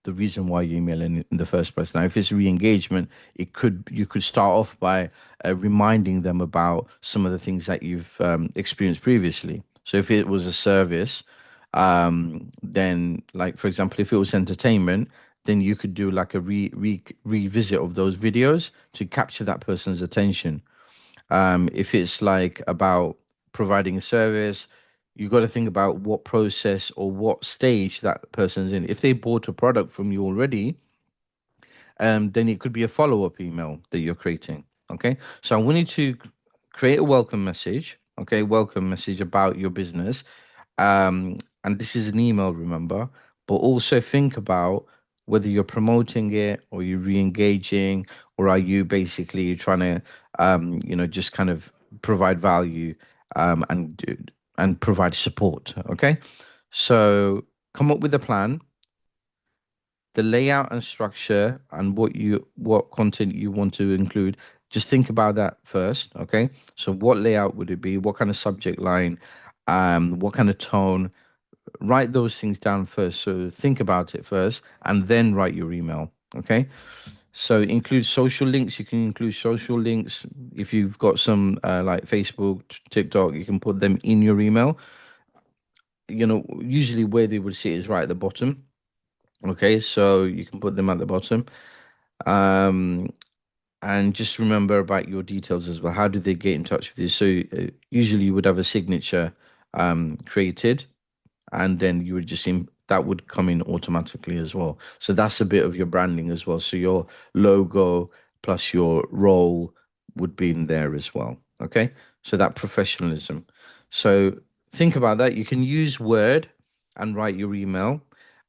the reason why you email in the first place. Now, if it's re-engagement, you could start off by reminding them about some of the things that you've experienced previously. So if it was a service, then like for example, if it was entertainment, then you could do like a revisit of those videos to capture that person's attention. If it's like about providing a service, you got to think about what process or what stage that person's in. If they bought a product from you already, then it could be a follow-up email that you're creating. Okay. So I want you to create a welcome message. Okay. Welcome message about your business. And this is an email, remember, but also think about whether you're promoting it or you're re-engaging, or are you basically trying to, just kind of provide value, and provide support. Okay. So come up with a plan, the layout and structure, and what content you want to include. Just think about that first. Okay. So what layout would it be? What kind of subject line? What kind of tone? Write those things down first. So think about it first and then write your email. Okay. So include social links. You can include social links. If you've got some like Facebook, TikTok, you can put them in your email. Usually where they would see it is right at the bottom. Okay. So you can put them at the bottom. Um, and just remember about your details as well. How do they get in touch with you? So usually you would have a signature created, and then you would that would come in automatically as well. So that's a bit of your branding as well. So your logo plus your role would be in there as well. Okay. So that professionalism. So think about that. You can use Word and write your email.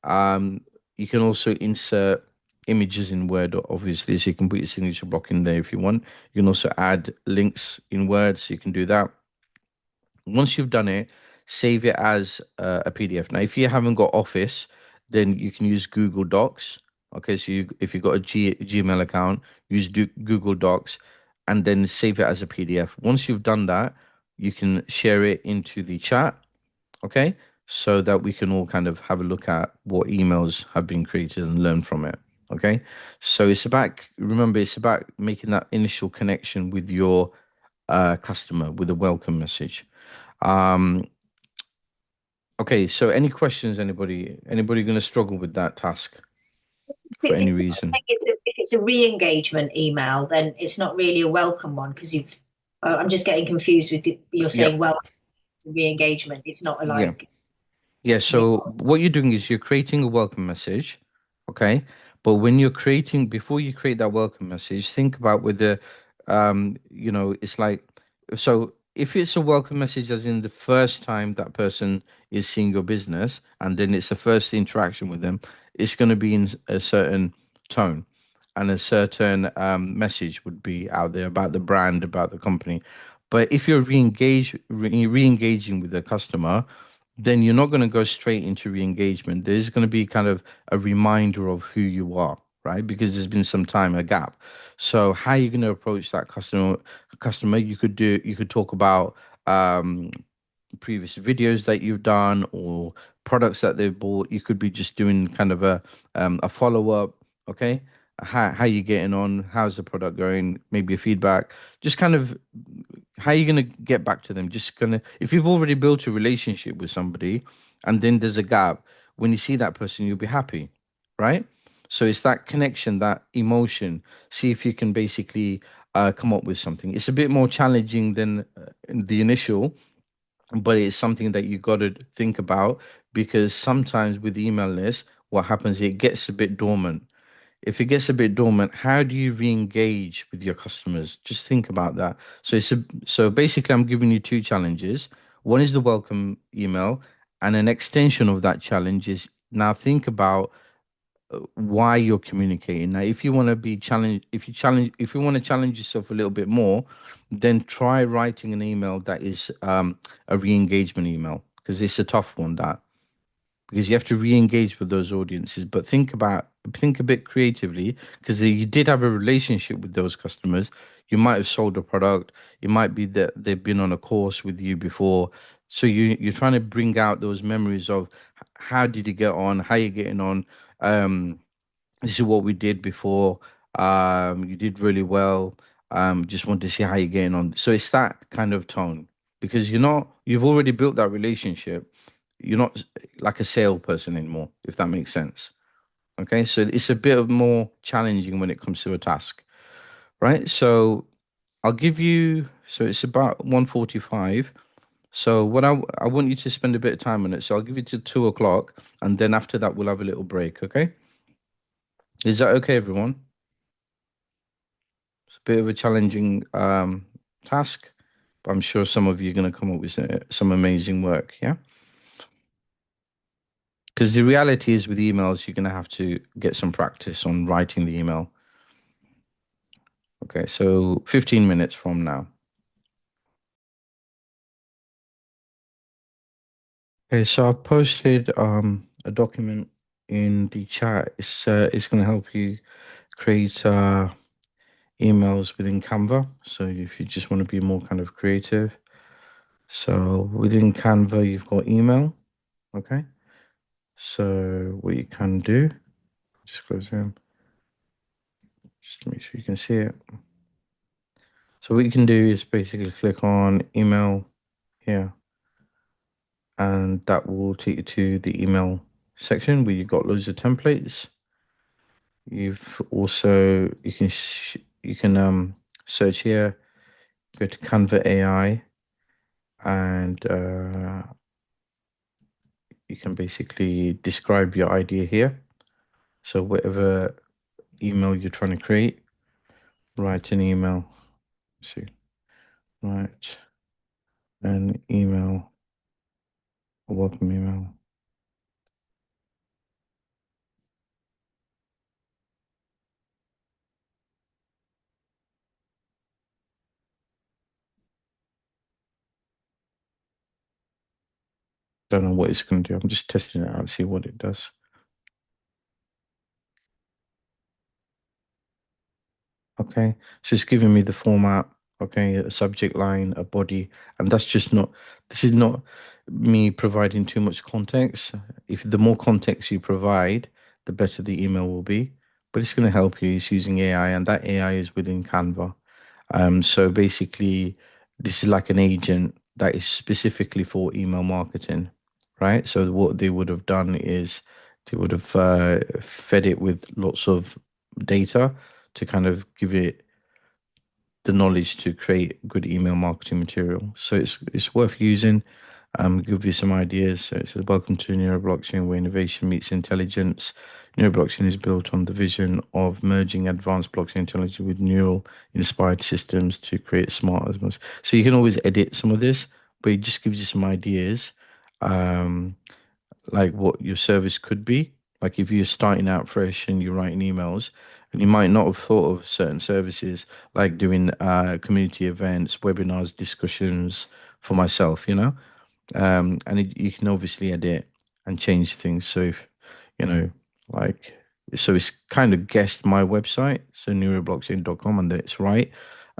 You can also insert images in Word, obviously, so you can put your signature block in there if you want. You can also add links in Word, so you can do that. Once you've done it, save it as a PDF. Now, if you haven't got Office, then you can use Google Docs. Okay, so if you've got a Gmail account, use Google Docs and then save it as a PDF. Once you've done that, you can share it into the chat, okay? So that we can all kind of have a look at what emails have been created and learn from it, okay? So remember, it's about making that initial connection with your customer with a welcome message. Um, okay, so any questions, anybody? Anybody going to struggle with that task for any reason? If it's a re-engagement email, then it's not really a welcome one because you've. I'm just getting confused with you're Yeah, saying well, it's a re-engagement. It's not a yeah. like. Yeah, so what you're doing is you're creating a welcome message, okay? But when you're creating, before you create that welcome message, think about whether, it's like, so if it's a welcome message, as in the first time that person is seeing your business, and then it's the first interaction with them, it's going to be in a certain tone, and a certain message would be out there about the brand, about the company. But if you're re-engaging with the customer, then you're not going to go straight into re-engagement. There's going to be kind of a reminder of who you are, right? Because there's been some time, a gap. So how are you going to approach that customer? You could talk about um previous videos that you've done or products that they've bought. You could be just doing kind of a follow-up, okay? How you getting on? How's the product going? Maybe a feedback. Just kind of how are you going to get back to them? Just gonna, if you've already built a relationship with somebody and then there's a gap, when you see that person, you'll be happy, right? So it's that connection, that emotion. See if you can basically come up with something. It's a bit more challenging than the initial, but it's something that you got to think about, because sometimes with email lists, what happens, it gets a bit dormant. If it gets a bit dormant, how do you re-engage with your customers? Just think about that. So basically, I'm giving you two challenges. One is the welcome email, and an extension of that challenge is now think about why you're communicating. Now, if you want to be challenged, if you want to challenge yourself a little bit more, then try writing an email that is a re-engagement email, because it's a tough one, that, because you have to re-engage with those audiences. But think a bit creatively, because you did have a relationship with those customers. You might have sold a product. It might be that they've been on a course with you before. So you're trying to bring out those memories of how did you get on, how you getting on. This is what we did before. You did really well. Just want to see how you're getting on. So it's that kind of tone, because you've already built that relationship. You're not like a salesperson anymore, if that makes sense. Okay, so it's a bit of more challenging when it comes to a task, right? So I'll give you. So it's about 1:45. So what I want you to spend a bit of time on it. So I'll give you to 2 o'clock, and then after that we'll have a little break. Okay, is that okay, everyone? It's a bit of a challenging task, but I'm sure some of you are going to come up with some amazing work. Yeah. Because the reality is with emails, you're going to have to get some practice on writing the email. Okay, so 15 minutes from now. Okay, so I've posted a document in the chat. It's going to help you create emails within Canva. So if you just want to be more kind of creative. So within Canva, you've got email. Okay. So what you can do, just close them, just to make sure you can see it. So what you can do is basically click on email here, and that will take you to the email section where you've got loads of templates. You've also you can search here, go to Canva AI, and you can basically describe your idea here. So whatever email you're trying to create, write an email. Let's see, write an email, a welcome email. Don't know what it's going to do. I'm just testing it out, see what it does. Okay, so it's giving me the format, okay, a subject line, a body, and that's just not, this is not me providing too much context. If the more context you provide, the better the email will be. But it's going to help you. It's using AI, and that AI is within Canva. So basically, this is like an agent that is specifically for email marketing, right? So what they would have done is they would have fed it with lots of data to kind of give it the knowledge to create good email marketing material. So it's worth using. Give you some ideas. So it says, welcome to Neuroblockchain, where innovation meets intelligence. Neuroblockchain is built on the vision of merging advanced blockchain intelligence with neural inspired systems to create smart. So you can always edit some of this, but it just gives you some ideas. Um, like what your service could be. Like if you're starting out fresh and you're writing emails, and you might not have thought of certain services like doing community events, webinars, discussions for myself, and you can obviously edit and change things. So if, you know, like, so it's kind of guessed my website, so neuroblockchain.com, and that's right.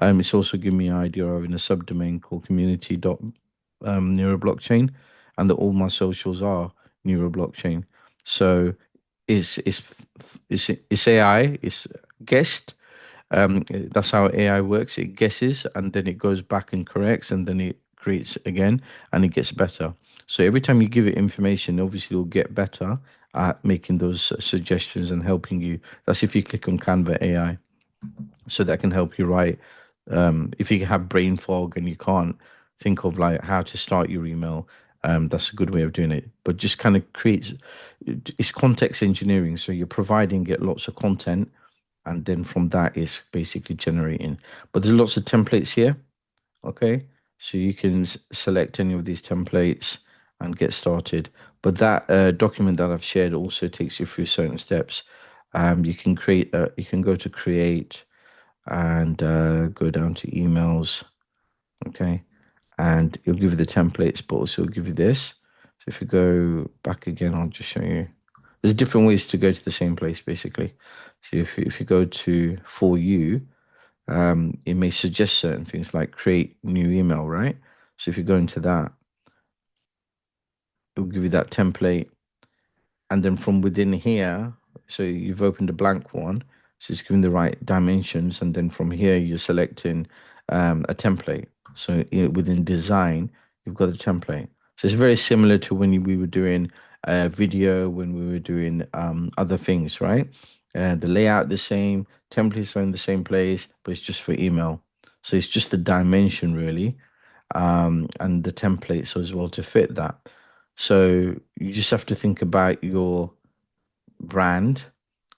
It's also given me an idea of having a subdomain called community.neuroblockchain, and that all my socials are neuroblockchain. So it's it's AI, it's guessed. That's how AI works. It guesses and then it goes back and corrects and then it creates again and it gets better. So every time you give it information, obviously it'll get better at making those suggestions and helping you. That's if you click on Canva AI. So that can help you write. If you have brain fog and you can't think of like how to start your email, that's a good way of doing it. But just kind of creates, it's context engineering. So you're providing it lots of content and then from that is basically generating. But there's lots of templates here, okay? So you can select any of these templates and get started. But that document that I've shared also takes you through certain steps. You can create, you can go to create and go down to emails, okay? And it'll give you the templates, but also it'll give you this. So if you go back again, I'll just show you. There's different ways to go to the same place, basically. So if you go to for you, it may suggest certain things like create new email, right? So if you go into that, it will give you that template. And then from within here, so you've opened a blank one, so it's giving the right dimensions. And then from here, you're selecting a template. So within design, you've got a template. So it's very similar to when we were doing video, when we were doing other things, right? The layout the same, templates are in the same place, but it's just for email. So it's just the dimension really, and the templates as well to fit that. So you just have to think about your brand.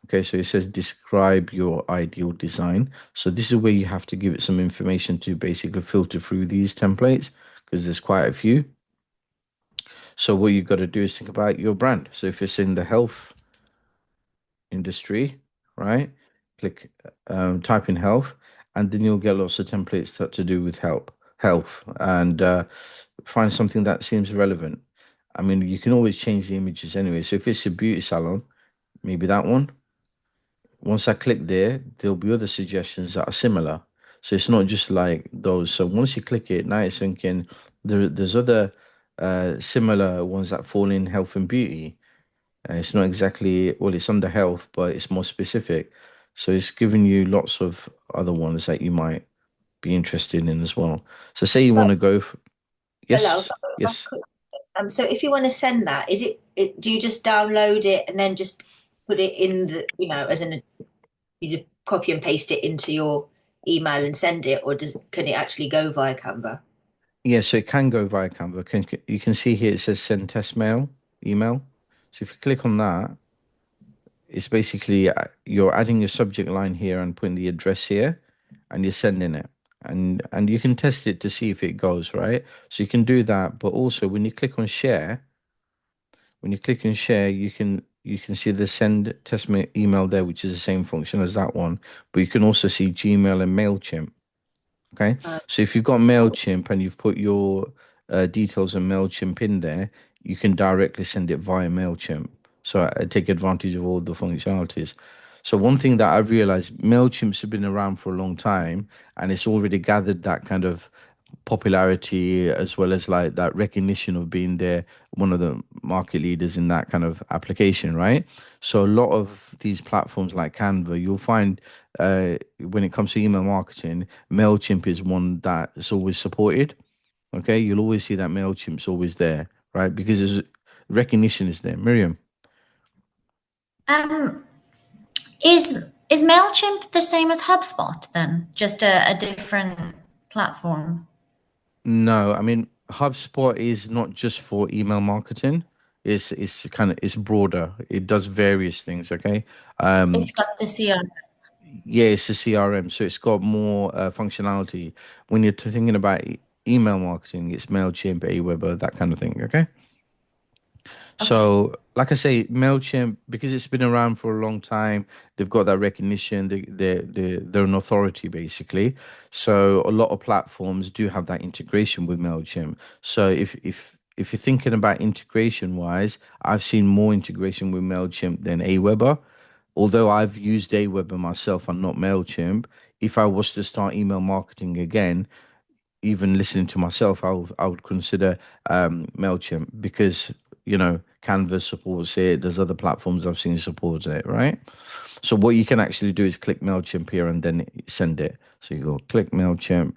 Okay, so it says describe your ideal design. So this is where you have to give it some information to basically filter through these templates because there's quite a few. So what you've got to do is think about your brand. So if it's in the health industry, right? Click, type in health, and then you'll get lots of templates that to do with health, and find something that seems relevant. I mean, you can always change the images anyway. So if it's a beauty salon, maybe that one. Once I click there, there'll be other suggestions that are similar. So it's not just like those. So once you click it, now it's thinking there's other similar ones that fall in health and beauty. It's not exactly, well, it's under health, but it's more specific. So it's giving you lots of other ones that you might be interested in as well. So say you want to go for, Hello. yes, yes. So if you want to send that, do you just download it and then just put it in as you just copy and paste it into your email and send it, or can it actually go via Canva? Yeah, so it can go via Canva. You can see here it says send test mail, email. So if you click on that, it's basically you're adding your subject line here and putting the address here, and you're sending it. And you can test it to see if it goes, right? So you can do that, but also when you click on share, you can see the send test email there, which is the same function as that one, but you can also see Gmail and MailChimp. Okay, Uh, so if you've got MailChimp and you've put your details on MailChimp in there, you can directly send it via MailChimp. So I take advantage of all the functionalities. So one thing that I've realized, MailChimp's been around for a long time and it's already gathered that kind of popularity as well as like that recognition of being there, one of the market leaders in that kind of application, right? So a lot of these platforms like Canva, you'll find when it comes to email marketing, MailChimp is one that is always supported. Okay, you'll always see that MailChimp's always there, right? Because there's recognition is there. Miriam. Um, is MailChimp the same as HubSpot then? Just a different platform? No, I mean HubSpot is not just for email marketing. It's broader. It does various things. Okay. It's got the CRM. Yeah, it's a CRM, so it's got more functionality. When you're thinking about email marketing, it's Mailchimp, Aweber, that kind of thing. Okay. Okay. So, like I say, MailChimp, because it's been around for a long time, they've got that recognition. They're an authority, basically. So, a lot of platforms do have that integration with MailChimp. So, if you're thinking about integration wise, I've seen more integration with MailChimp than Aweber. Although I've used Aweber myself and not MailChimp, if I was to start email marketing again, even listening to myself, I would consider Mailchimp because Canvas supports it. There's other platforms I've seen support it, right? So what you can actually do is click Mailchimp here and then send it. So you go click Mailchimp,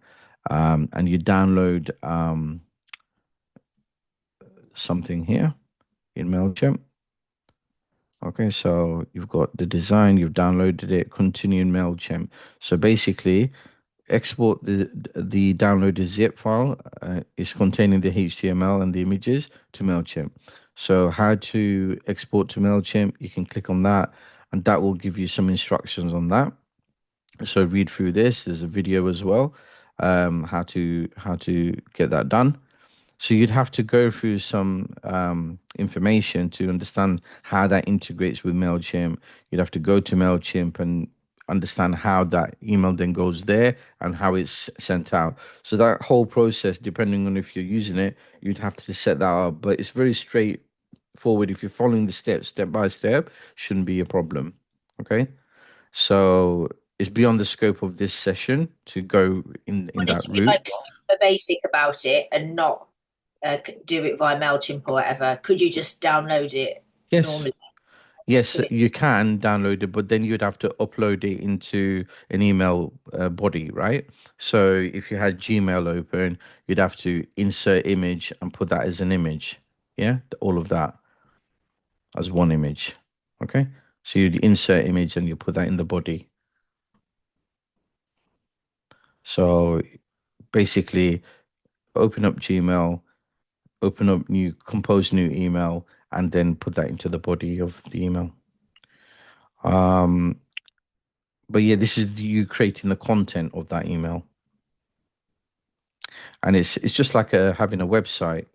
and you download something here in Mailchimp. Okay, so you've got the design, you've downloaded it, continue in Mailchimp. So basically, export the downloaded zip file is containing the HTML and the images to Mailchimp. So how to export to Mailchimp, you can click on that and that will give you some instructions on that. So read through this. There's a video as well, how to get that done. So you'd have to go through some information to understand how that integrates with MailChimp. You'd have to go to MailChimp and understand how that email then goes there and how it's sent out. So that whole process, depending on if you're using it, you'd have to set that up. But it's very straightforward. If you're following the steps step by step, shouldn't be a problem. Okay. So it's beyond the scope of this session to go in Wanted that to be route. like super basic about it and not do it via MailChimp or whatever. Could you just download it Yes. normally? Yes, Put it, you can download it, but then you'd have to upload it into an email body, right? So if you had Gmail open, you'd have to insert image and put that as an image. Yeah, all of that as one image. Okay, so you'd insert image and you put that in the body. So basically, open up Gmail, open up compose new email, and then put that into the body of the email. Um, but yeah, this is you creating the content of that email. And it's just like having a website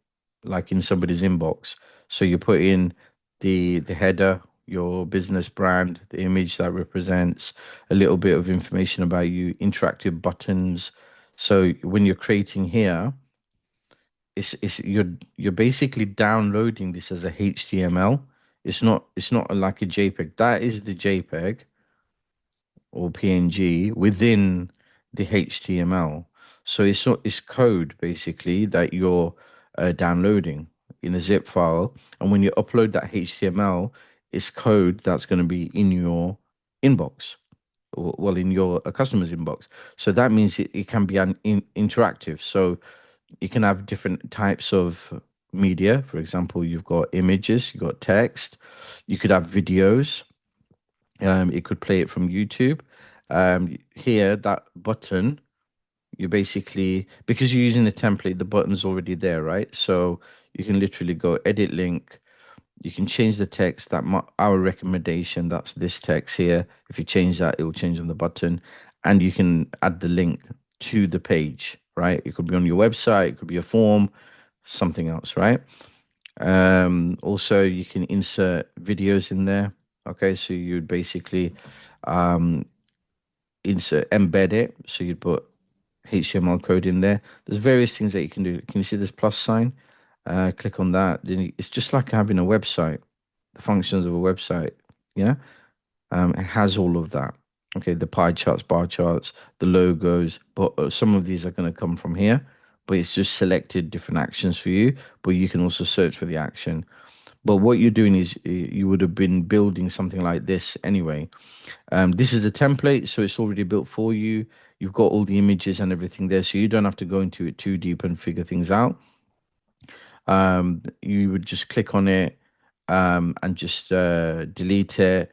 like in somebody's inbox. So you put in the header, your business brand, the image that represents, a little bit of information about you, interactive buttons. So when you're creating here, it's you're basically downloading this as a HTML. It's not like a JPEG. That is the JPEG or PNG within the HTML. So it's code basically that you're downloading in a zip file, and when you upload that HTML, it's code that's going to be in your inbox, or well, in your customer's inbox. So that means it can be interactive. So you can have different types of media. For example, you've got images, you've got text, you could have videos. It could play it from YouTube. Here, that button, you basically, because you're using a template, the button's already there, right? So you can literally go edit link. You can change the text that our recommendation, that's this text here. If you change that, it will change on the button. And you can add the link to the page, right? It could be on your website, it could be a form, something else, right? Also, you can insert videos in there. Okay, so you'd basically um, embed it. So you'd put HTML code in there. There's various things that you can do. Can you see this plus sign? click on that. Then it's just like having a website, the functions of a website. Yeah. It has all of that. Okay, the pie charts, bar charts, the logos, but some of these are going to come from here. But it's just selected different actions for you. But you can also search for the action. But what you're doing is you would have been building something like this anyway. This is a template, so it's already built for you. You've got all the images and everything there, so you don't have to go into it too deep and figure things out. You would just click on it and just delete it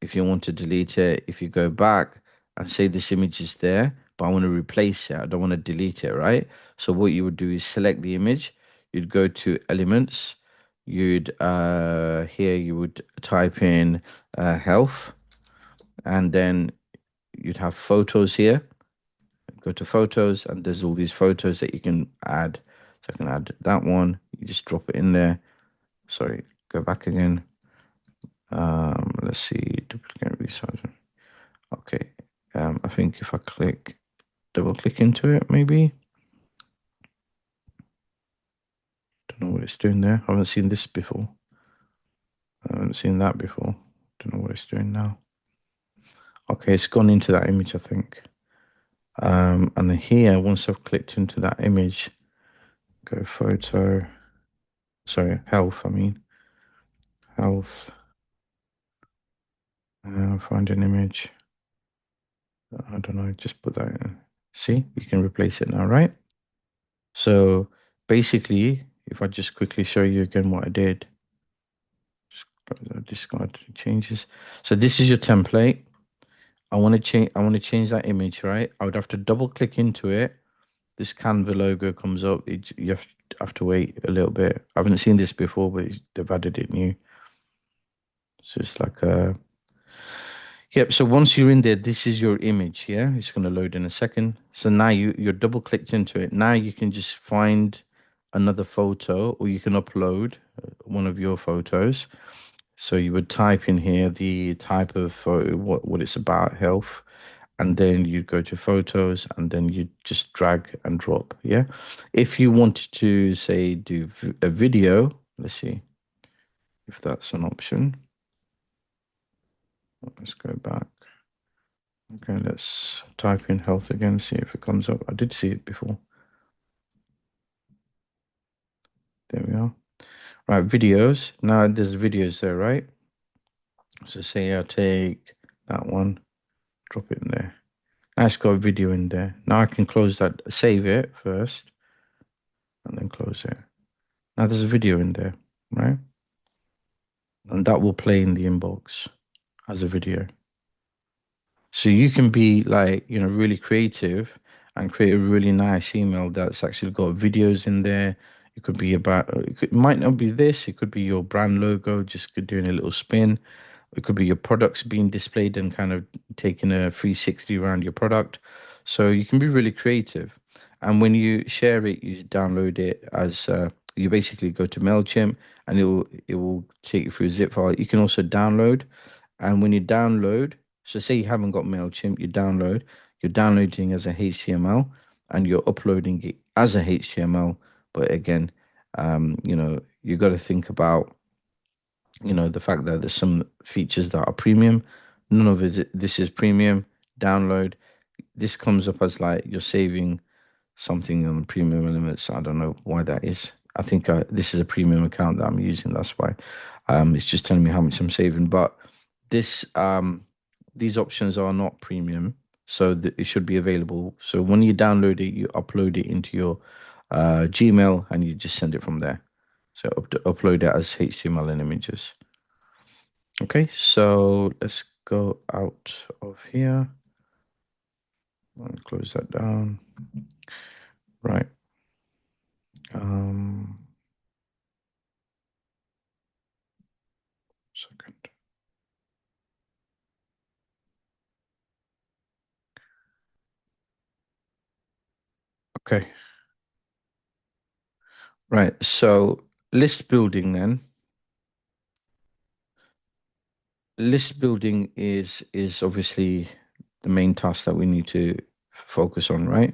if you want to delete it. If you go back and say this image is there, but I want to replace it, I don't want to delete it, right? So what you would do is select the image, you'd go to elements, you'd here you would type in health, and then you'd have photos here. Go to photos, and there's all these photos that you can add. So I can add that one, you just drop it in there. Sorry, go back again. Let's see, duplicate resize. Okay. I think if I double click into it, maybe. Don't know what it's doing there. I haven't seen this before. I haven't seen that before. Don't know what it's doing now. Okay, it's gone into that image, I think. And then here, once I've clicked into that image, go photo. Sorry, health, I mean. Health. Find an image. I don't know, just put that in. See, you can replace it now, right? So basically, if I just quickly show you again what I did, just discard changes. So this is your template. I want to change that image, right? I would have to double click into it. This Canva logo comes up. You have to wait a little bit. I haven't seen this before, but they've added it new. So it's like a yep. So once you're in there, this is your image. Yeah, it's going to load in a second. So now you're double clicked into it. Now you can just find another photo, or you can upload one of your photos. So you would type in here the type of photo, what it's about, health, and then you'd go to photos, and then you just drag and drop. Yeah. If you wanted to say do a video, let's see if that's an option. Let's go back. Okay, let's type in health again, see if it comes up. I did see it before. There we are. Right, videos. Now there's videos there, right? So say I take that one, drop it in there. Now it's got a video in there. Now I can close that, save it first, and then close it. Now there's a video in there, right? And that will play in the inbox as a video. So you can be like, really creative and create a really nice email that's actually got videos in there. It could be about, it might not be this, it could be your brand logo, just doing a little spin. It could be your products being displayed and kind of taking a 360 around your product. So you can be really creative. And when you share it, you download it as you basically go to MailChimp, and it will take you through a zip file. You can also download. And when you download, so say you haven't got MailChimp, you're downloading as a HTML, and you're uploading it as a HTML. But again, you got to think about, the fact that there's some features that are premium. None of it, this is premium. Download. This comes up as like you're saving something on premium elements. I don't know why that is. I think this is a premium account that I'm using. That's why. It's just telling me how much I'm saving. But this these options are not premium, so it should be available. So when you download it, you upload it into your Gmail, and you just send it from there. So upload it as HTML and images. Okay, so let's go out of here and close that down. Right. Second. Okay. Right. So list building then. List building is obviously the main task that we need to focus on, right?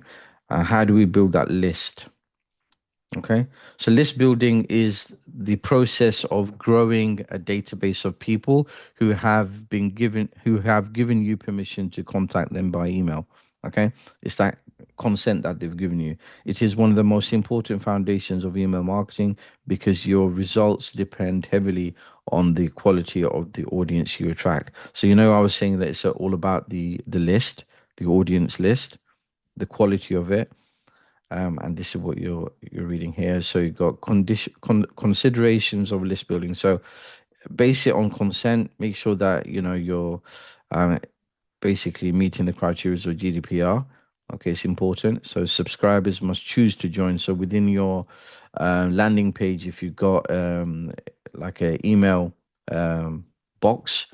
How do we build that list? Okay. So list building is the process of growing a database of people who have given you permission to contact them by email. Okay. It's that consent that they've given you. It is one of the most important foundations of email marketing because your results depend heavily on the quality of the audience you attract. So, I was saying that it's all about the list, the audience list, the quality of it, and this is what you're reading here. So you've got considerations of list building. So base it on consent. Make sure that you're um, basically meeting the criteria of GDPR. Okay, it's important. So subscribers must choose to join. So within your landing page, if you've got like a email box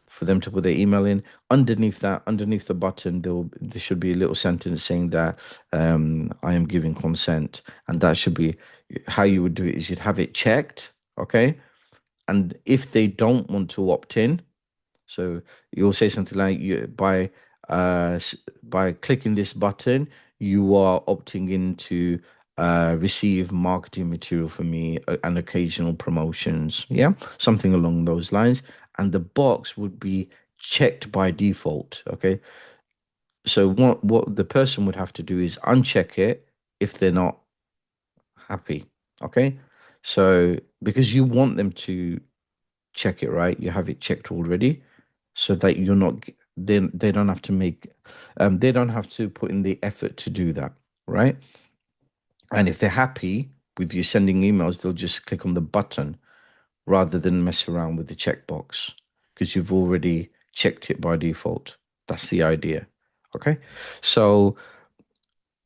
for them to put their email in, underneath that, underneath the button, there should be a little sentence saying that I am giving consent, and that should be how you would do it. Is you'd have it checked, okay, and if they don't want to opt in, so you'll say something like by clicking this button, you are opting in to receive marketing material from me and occasional promotions. Yeah, something along those lines. And the box would be checked by default. Okay. So what the person would have to do is uncheck it if they're not happy. Okay. So because you want them to check it, right? You have it checked already so that you're not they don't have to they don't have to put in the effort to do that, right? And if they're happy with you sending emails, they'll just click on the button rather than mess around with the checkbox because you've already checked it by default. That's the idea. Okay. So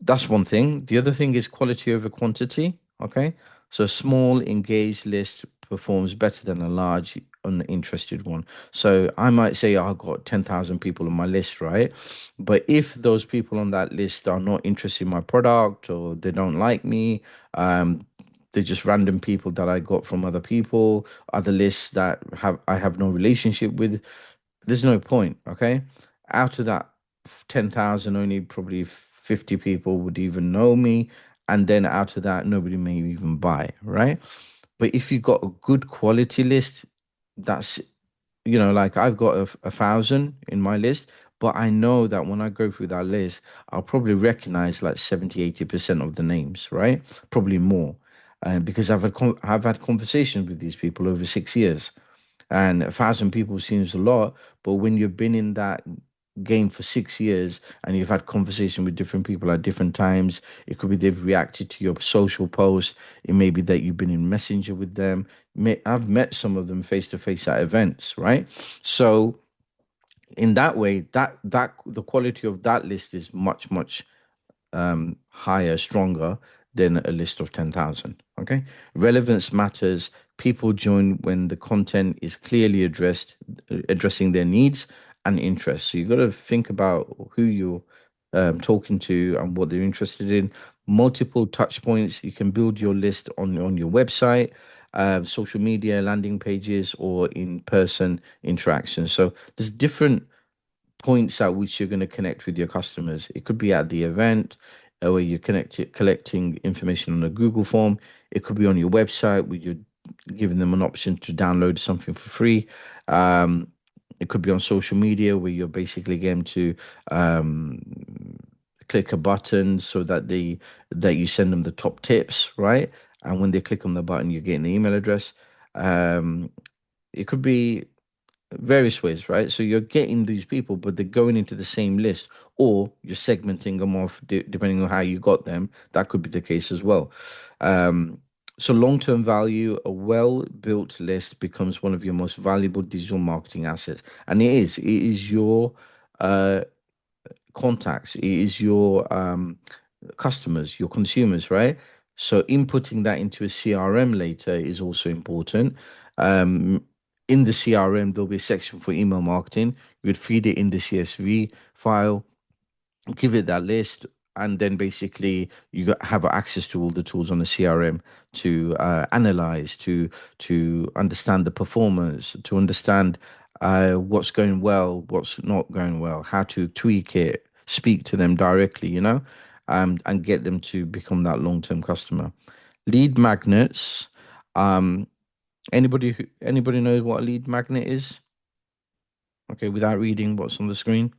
that's one thing. The other thing is quality over quantity. Okay. So a small engaged list performs better than a large uninterested one. So I might say I've got 10,000 people on my list, right? But if those people on that list are not interested in my product or they don't like me, they're just random people that I got from other people, other lists that I have no relationship with, there's no point, okay? Out of that 10,000, only probably 50 people would even know me. And then out of that, nobody may even buy, right? But if you got a good quality list, that's, like I've got a thousand in my list, but I know that when I go through that list, I'll probably recognize like 70, 80% of the names, right? Probably more. Because I've had conversations with these people over 6 years. And 1,000 people seems a lot, but when you've been in that game for 6 years and you've had conversation with different people at different times, it could be they've reacted to your social post. It may be that you've been in Messenger with them. I've met some of them face to face at events, right? So in that way, that the quality of that list is much higher, stronger than a list of 10,000. Okay. Relevance matters. People join when the content is clearly addressing their needs and interests. So you've got to think about who you're talking to and what they're interested in. Multiple touch points. You can build your list on your website, social media, landing pages, or in person interactions. So there's different points at which you're going to connect with your customers. It could be at the event where you're collecting information on a Google form. It could be on your website where you're giving them an option to download something for free. Um, it could be on social media where you're basically getting to um, click a button so that you send them the top tips, right? And when they click on the button, you're getting the email address. Um, it could be various ways, right? So you're getting these people, but they're going into the same list, or you're segmenting them off depending on how you got them. That could be the case as well. Um, so long-term value, a well-built list becomes one of your most valuable digital marketing assets, and it is your uh, contacts, it is your customers, your consumers, right? So inputting that into a CRM later is also important. Um, in the CRM, there'll be a section for email marketing. You would feed it in the CSV file, give it that list, and then basically have access to all the tools on the CRM to analyze, to understand the performance, to understand what's going well, what's not going well, how to tweak it, speak to them directly, and get them to become that long-term customer. Lead magnets. Um, anybody knows what a lead magnet is? Okay, without reading what's on the screen?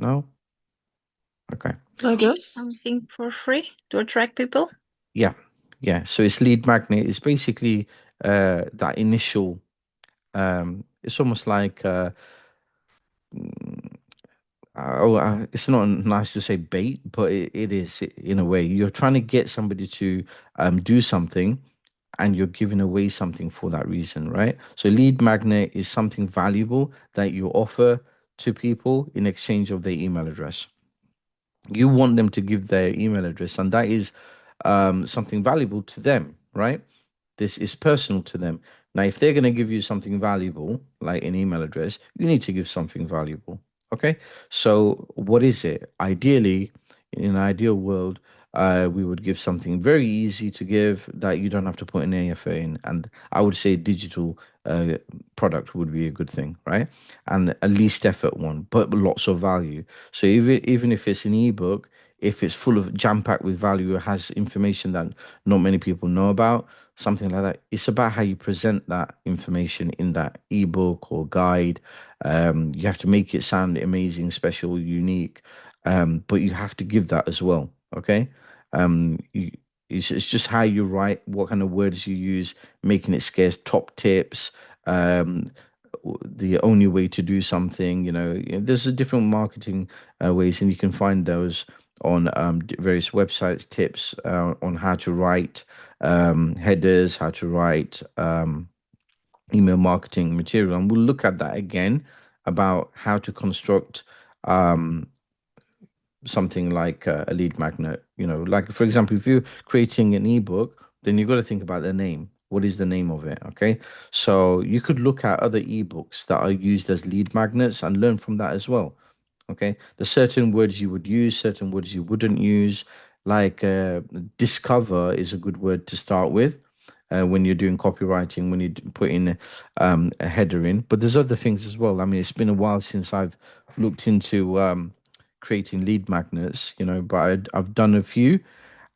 No? Okay. I guess. Something for free to attract people. Yeah. Yeah. So it's lead magnet. It's basically that initial it's almost like it's not nice to say bait, but it is in a way. You're trying to get somebody to do something, and you're giving away something for that reason, right? So lead magnet is something valuable that you offer to people in exchange of their email address. You want them to give their email address, and that is something valuable to them, right? This is personal to them. Now, if they're going to give you something valuable, like an email address, you need to give something valuable. Okay. So, what is it? Ideally, in an ideal world, we would give something very easy to give that you don't have to put an AFA in. And I would say digital product would be a good thing, right? And a least effort one, but lots of value. So, even if it's an ebook, if it's full of jam packed with value, it has information that not many people know about, something like that. It's about how you present that information in that ebook or guide. You have to make it sound amazing, special, unique, but you have to give that as well. Okay, you, it's just how you write, what kind of words you use, making it scarce, top tips. Um, the only way to do something, there's a different marketing ways, and you can find those on various websites, tips on how to write headers, how to write email marketing material. And we'll look at that again about how to construct um, something like a lead magnet. Like for example, if you're creating an ebook, then you've got to think about the name. What is the name of it? Okay. So you could look at other ebooks that are used as lead magnets and learn from that as well. Okay. There's certain words you would use, certain words you wouldn't use. Like discover is a good word to start with when you're doing copywriting, when you put in a header in. But there's other things as well. I mean, it's been a while since I've looked into creating lead magnets, but I've done a few,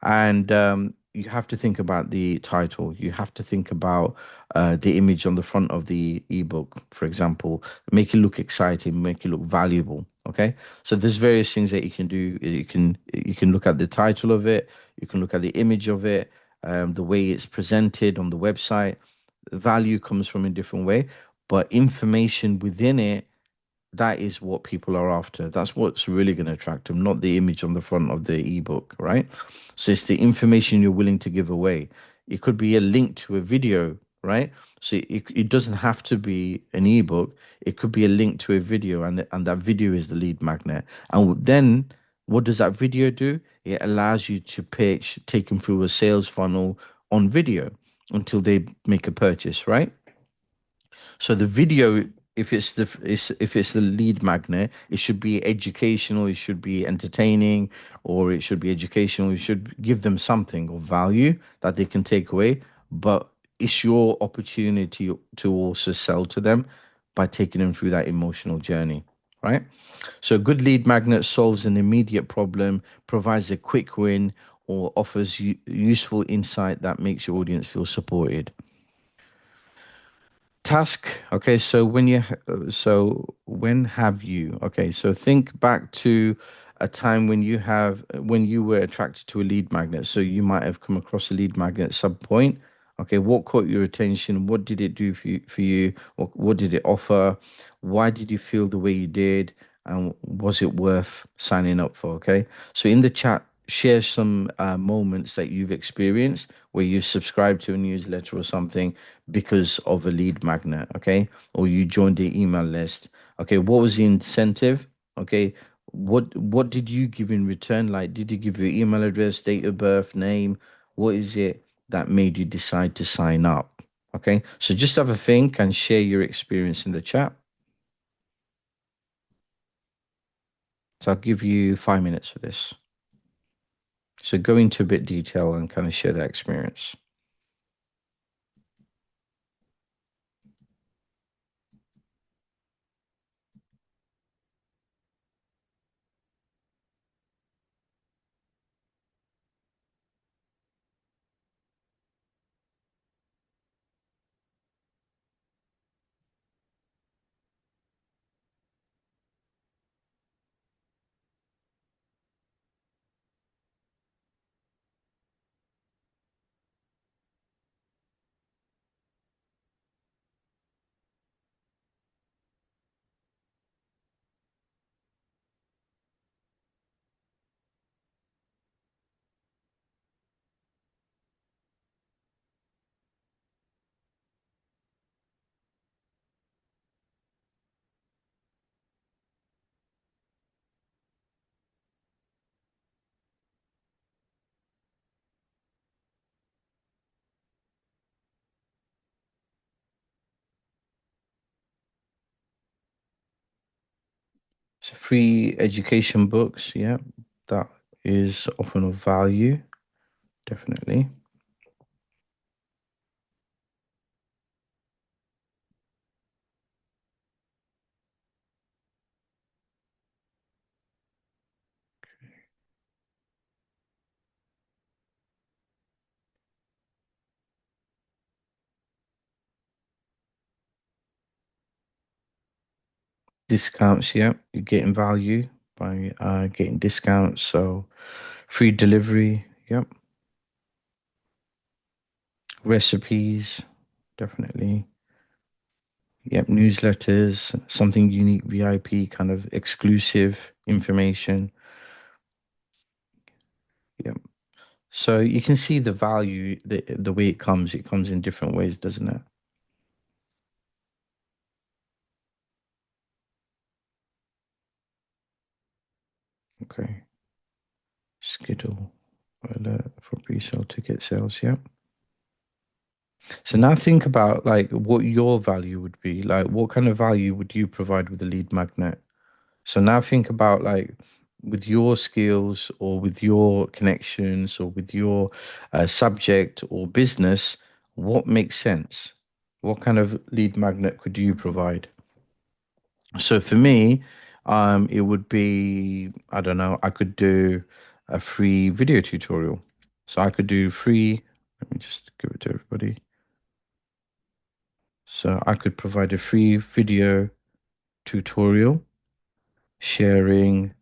and you have to think about the title. You have to think about the image on the front of the ebook, for example. Make it look exciting, make it look valuable. Okay, so there's various things that you can do. You can look at the title of it. You can look at the image of it, the way it's presented on the website. Value comes from a different way, but information within it, that is what people are after. That's what's really going to attract them, not the image on the front of the ebook, right? So it's the information you're willing to give away. It could be a link to a video, right? So it doesn't have to be an ebook. It could be a link to a video, and that video is the lead magnet. And then what does that video do? It allows you to pitch, take them through a sales funnel on video until they make a purchase, right? So the video, if it's the lead magnet, it should be educational, it should be entertaining, or it should be educational. You should give them something of value that they can take away. But it's your opportunity to also sell to them by taking them through that emotional journey, right? So a good lead magnet solves an immediate problem, provides a quick win, or offers useful insight that makes your audience feel supported. Task. Okay, so when have you? Okay, so think back to a time when you were attracted to a lead magnet. So you might have come across a lead magnet at some point. Okay, what caught your attention? What did it do for you? What did it offer? Why did you feel the way you did? And was it worth signing up for? Okay, so in the chat, share some moments that you've experienced where you subscribed to a newsletter or something because of a lead magnet, okay? Or you joined the email list. Okay, what was the incentive? Okay, what did you give in return? Like, did you give your email address, date of birth, name? What is it that made you decide to sign up? Okay, so just have a think and share your experience in the chat. So I'll give you 5 minutes for this. So go into a bit detail and kind of share that experience. So free education books, yeah, that is often of value, definitely. Discounts, yeah, you're getting value by getting discounts. So free delivery, yep. Recipes, definitely. Yep, newsletters, something unique, VIP, kind of exclusive information. Yep. So you can see the value, the way it comes. It comes in different ways, doesn't it? Okay. Schedule alert for pre-sale ticket sales. Yep. So now think about like what your value would be. Like what kind of value would you provide with a lead magnet? So now think about like with your skills or with your connections or with your subject or business, what makes sense? What kind of lead magnet could you provide? So for me, it would be, I don't know, I could do a free video tutorial. So I could do free, let me just give it to everybody. So I could provide a free video tutorial sharing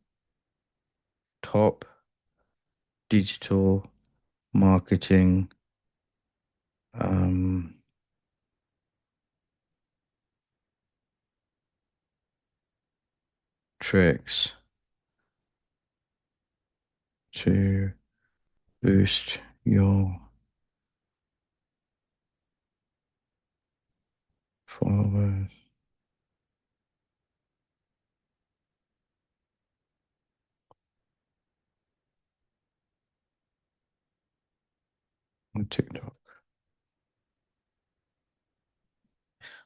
top digital marketing um, tricks to boost your followers on TikTok.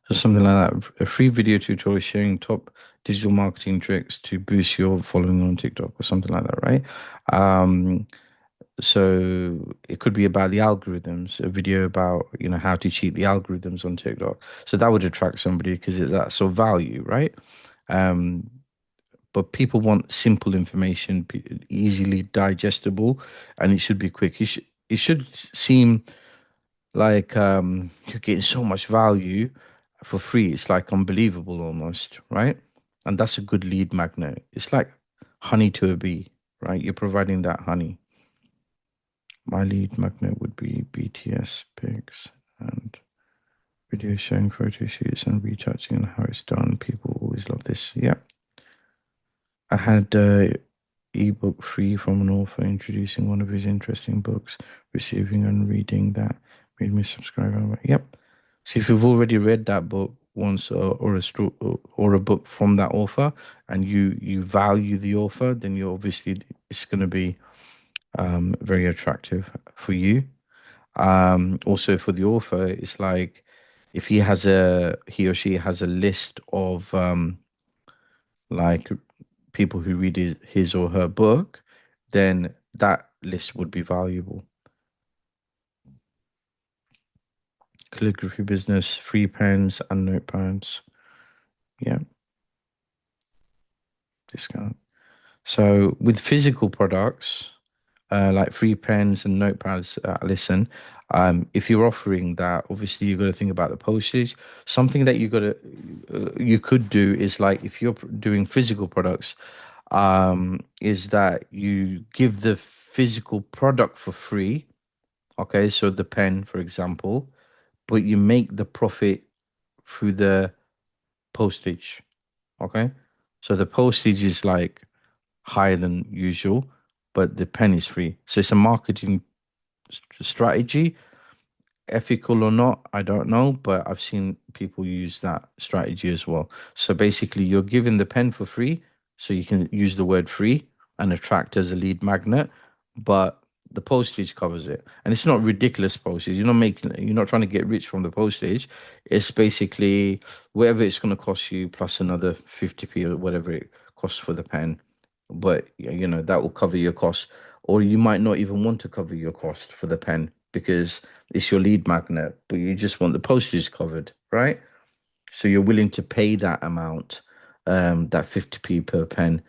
So something like that, a free video tutorial sharing top digital marketing tricks to boost your following on TikTok or something like that, right? Um, so it could be about the algorithms, a video about, how to cheat the algorithms on TikTok. So that would attract somebody because that's of value, right? Um, but people want simple information, easily digestible, and it should be quick. It should seem like you're getting so much value for free. It's like unbelievable almost, right? And that's a good lead magnet. It's like honey to a bee, right? You're providing that honey. My lead magnet would be BTS pics and video showing photo shoots and retouching and how it's done. People always love this. Yeah. I had ebook free from an author introducing one of his interesting books, receiving and reading that made me subscribe. Yep. So if you've already read that book once or a book from that author and you value the author, then you obviously it's going to be very attractive for you. Also for the author, it's like if he or she has a list of like people who read his or her book, then that list would be valuable. Calligraphy business, free pens and notepads. Yeah, discount. So with physical products, like free pens and notepads, listen, if you're offering that, obviously you got to think about the postage. Something that you could do is like if you're doing physical products, is that you give the physical product for free. Okay, so the pen, for example, but you make the profit through the postage. Okay, so the postage is like higher than usual, but the pen is free. So it's a marketing strategy. Ethical or not, I don't know, but I've seen people use that strategy as well. So basically, you're giving the pen for free, so you can use the word free and attract as a lead magnet, but the postage covers it, and it's not ridiculous postage. You're not trying to get rich from the postage. It's basically whatever it's going to cost you plus another 50p or whatever it costs for the pen. But that will cover your costs, or you might not even want to cover your cost for the pen because it's your lead magnet, but you just want the postage covered, right? So you're willing to pay that amount, that 50p per pen,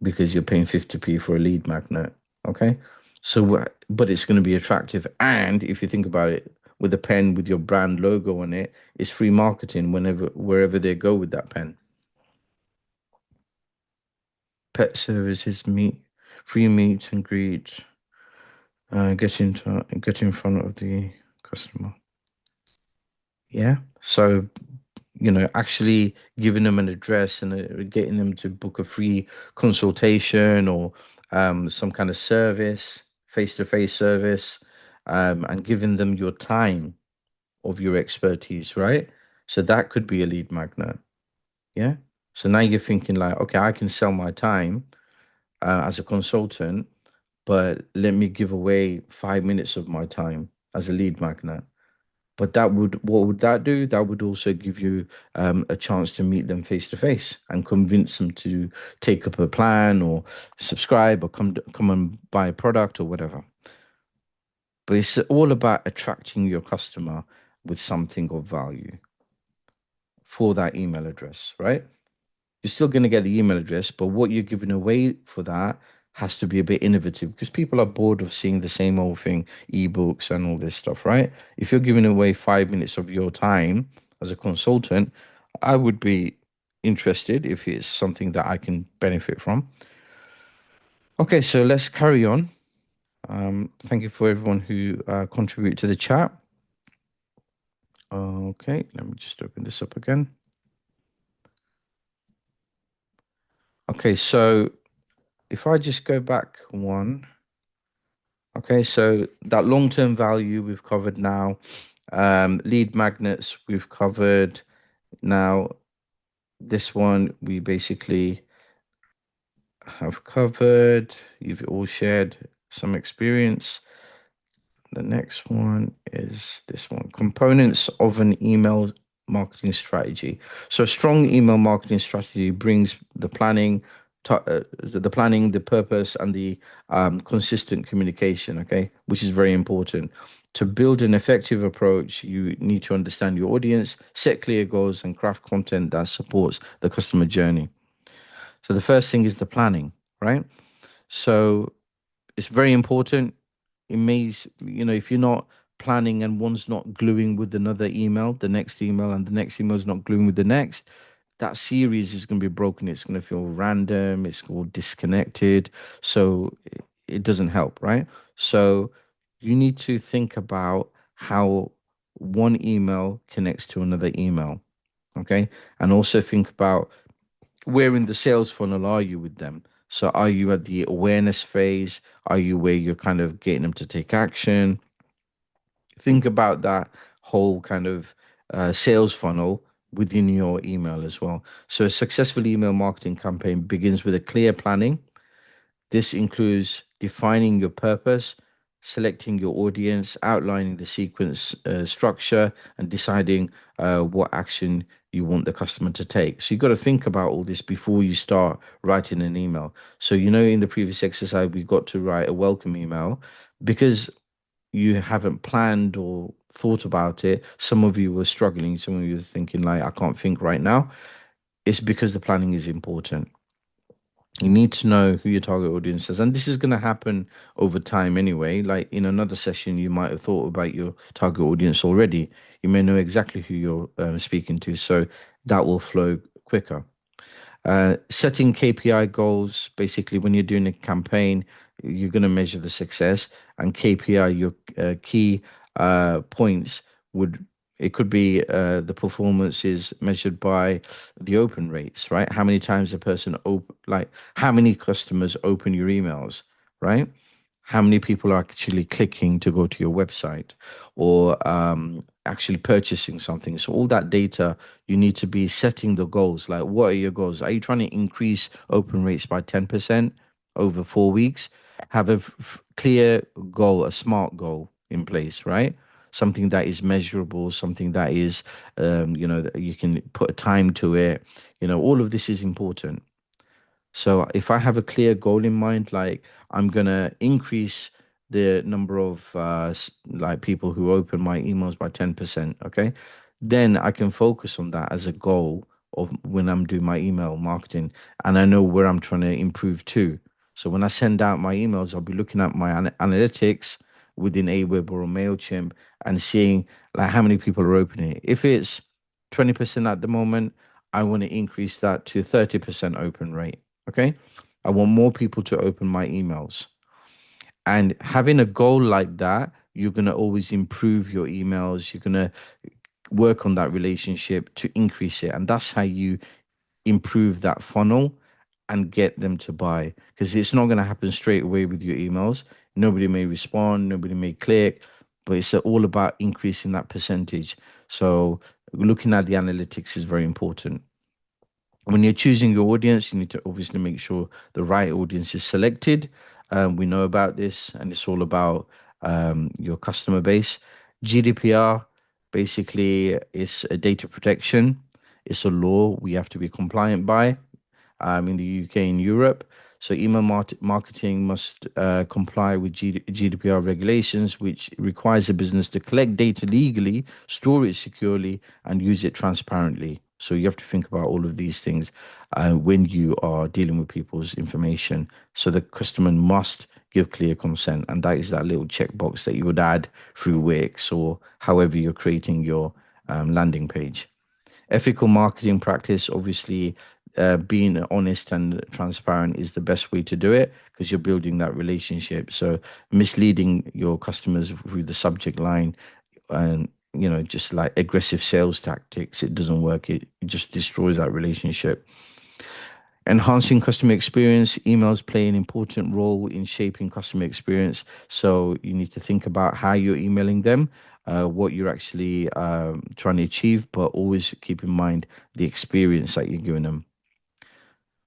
because you're paying 50p for a lead magnet. Okay. So, but it's going to be attractive. And if you think about it, with a pen with your brand logo on it, it's free marketing wherever they go with that pen. Pet services, free meet and greet, get in front of the customer. Yeah. So actually giving them an address and getting them to book a free consultation or some kind of service, face-to-face service, and giving them your time of your expertise, right? So that could be a lead magnet. Yeah. So now you're thinking like, okay, I can sell my time as a consultant, but let me give away 5 minutes of my time as a lead magnet. But what would that do? That would also give you a chance to meet them face to face and convince them to take up a plan or subscribe or come and buy a product or whatever. But it's all about attracting your customer with something of value for that email address, right? You're still going to get the email address, but what you're giving away for that has to be a bit innovative because people are bored of seeing the same old thing, ebooks and all this stuff, right? If you're giving away 5 minutes of your time as a consultant, I would be interested if it's something that I can benefit from. Okay, so let's carry on. Thank you for everyone who contributed to the chat. Okay, let me just open this up again. Okay, so if I just go back one. Okay, so that long-term value we've covered now. Lead magnets we've covered. Now, this one we basically have covered. You've all shared some experience. The next one is this one. Components of an email marketing strategy. So a strong email marketing strategy brings the planning, the purpose, and the consistent communication, okay, which is very important. To build an effective approach, you need to understand your audience, set clear goals, and craft content that supports the customer journey. So the first thing is the planning, right? So it's very important. It may, if you're not planning and one's not gluing with another email, the next email, and the next email is not gluing with the next, that series is going to be broken. It's going to feel random. It's all disconnected. So it doesn't help, right? So you need to think about how one email connects to another email. Okay. And also think about where in the sales funnel are you with them? So are you at the awareness phase? Are you where you're kind of getting them to take action? Think about that whole kind of sales funnel within your email as well. So a successful email marketing campaign begins with a clear planning. This includes defining your purpose, selecting your audience, outlining the sequence structure, and deciding what action you want the customer to take. So you've got to think about all this before you start writing an email. So, in the previous exercise, we got to write a welcome email because you haven't planned or thought about it. Some of you were struggling. Some of you were thinking like, I can't think right now. It's because the planning is important. You need to know who your target audience is, and this is going to happen over time anyway. Like in another session, you might have thought about your target audience already. You may know exactly who you're speaking to, so that will flow quicker. Setting KPI goals, basically, when you're doing a campaign, you're going to measure the success, and KPI, your key points would it could be the performance is measured by the open rates, right? How many times a person like how many customers open your emails, right? How many people are actually clicking to go to your website or actually purchasing something. So all that data, you need to be setting the goals. Like, what are your goals? Are you trying to increase open rates by 10% over 4 weeks? have a clear goal, a smart goal in place, right? Something that is measurable, something that is, that you can put a time to it. All of this is important. So if I have a clear goal in mind, like I'm gonna increase the number of like people who open my emails by 10%, okay? Then I can focus on that as a goal of when I'm doing my email marketing, and I know where I'm trying to improve to. So when I send out my emails, I'll be looking at my analytics within Aweber or MailChimp and seeing like how many people are opening it. If it's 20% at the moment, I want to increase that to 30% open rate. Okay. I want more people to open my emails. And having a goal like that, you're going to always improve your emails. You're going to work on that relationship to increase it. And that's how you improve that funnel and get them to buy. Because it's not going to happen straight away with your emails. Nobody may respond, nobody may click, but it's all about increasing that percentage. So looking at the analytics is very important. When you're choosing your audience, you need to obviously make sure the right audience is selected. We know about this, and it's all about your customer base. GDPR basically is a data protection. It's a law we have to be compliant by in the UK and Europe. So email marketing must comply with GDPR regulations, which requires a business to collect data legally, store it securely, and use it transparently. So you have to think about all of these things when you are dealing with people's information. So the customer must give clear consent, and that is that little checkbox that you would add through Wix or however you're creating your landing page. Ethical marketing practice, obviously, being honest and transparent is the best way to do it because you're building that relationship. So misleading your customers through the subject line and just like aggressive sales tactics, it doesn't work. It just destroys that relationship. Enhancing customer experience, emails play an important role in shaping customer experience. So you need to think about how you're emailing them, what you're actually trying to achieve, but always keep in mind the experience that you're giving them.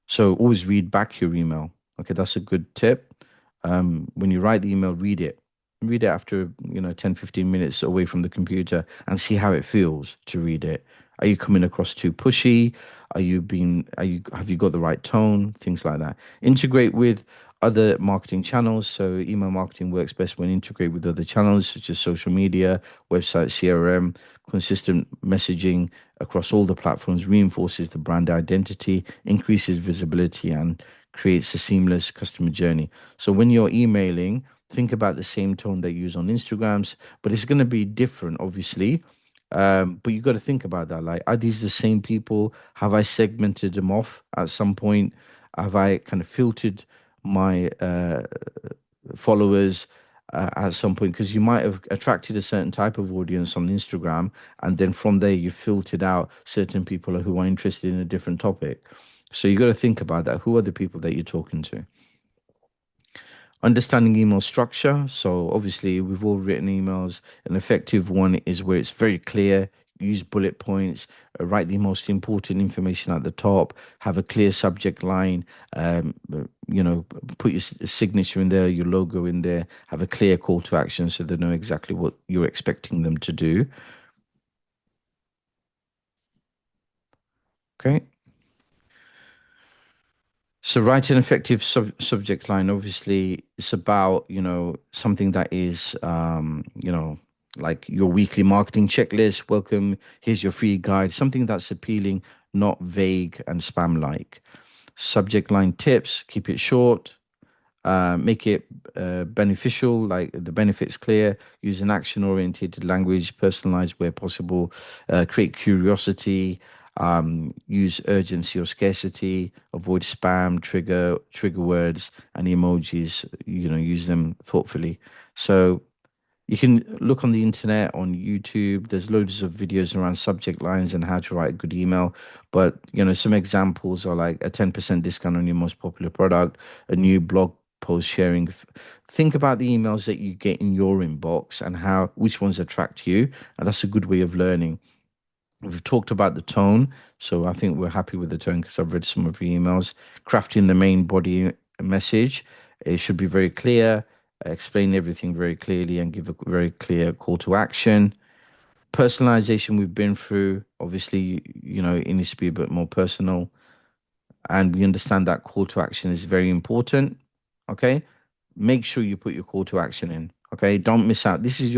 So always read back your email. Okay, that's a good tip. When you write the email, read it. Read it after, 10, 15 minutes away from the computer and see how it feels to read it. Are you coming across too pushy? Have you got the right tone? Things like that. Integrate with other marketing channels. So email marketing works best when integrated with other channels such as social media, website, CRM. Consistent messaging across all the platforms reinforces the brand identity, increases visibility, and creates a seamless customer journey. So when you're emailing, think about the same tone they use on Instagrams, but it's going to be different, obviously. But you got to think about that. Like, are these the same people? Have I segmented them off at some point? Have I kind of filtered my followers at some point? Because you might have attracted a certain type of audience on Instagram, and then from there you filtered out certain people who are interested in a different topic. So you got to think about that. Who are the people that you're talking to? Understanding email structure. So obviously we've all written emails. An effective one is where it's very clear. Use bullet points, write the most important information at the top, have a clear subject line, put your signature in there, your logo in there, have a clear call to action so they know exactly what you're expecting them to do. Okay. So write an effective subject line. Obviously, it's about, something that is, like your weekly marketing checklist. Welcome. Here's your free guide. Something that's appealing, not vague and spam-like. Subject line tips. Keep it short. Make it beneficial, like the benefits clear. Use an action-oriented language. Personalize where possible. Create curiosity. Use urgency or scarcity. Avoid spam, trigger words, and emojis. Use them thoughtfully. So you can look on the internet, on YouTube. There's loads of videos around subject lines and how to write a good email. But, some examples are like a 10% discount on your most popular product, a new blog post sharing. Think about the emails that you get in your inbox and which ones attract you. And that's a good way of learning. We've talked about the tone, so I think we're happy with the tone because I've read some of your emails. Crafting the main body message. It should be very clear, explain everything very clearly, and give a very clear call to action. Personalization we've been through. Obviously, it needs to be a bit more personal, and we understand that call to action is very important. Okay, make sure you put your call to action in. Okay, don't miss out. This is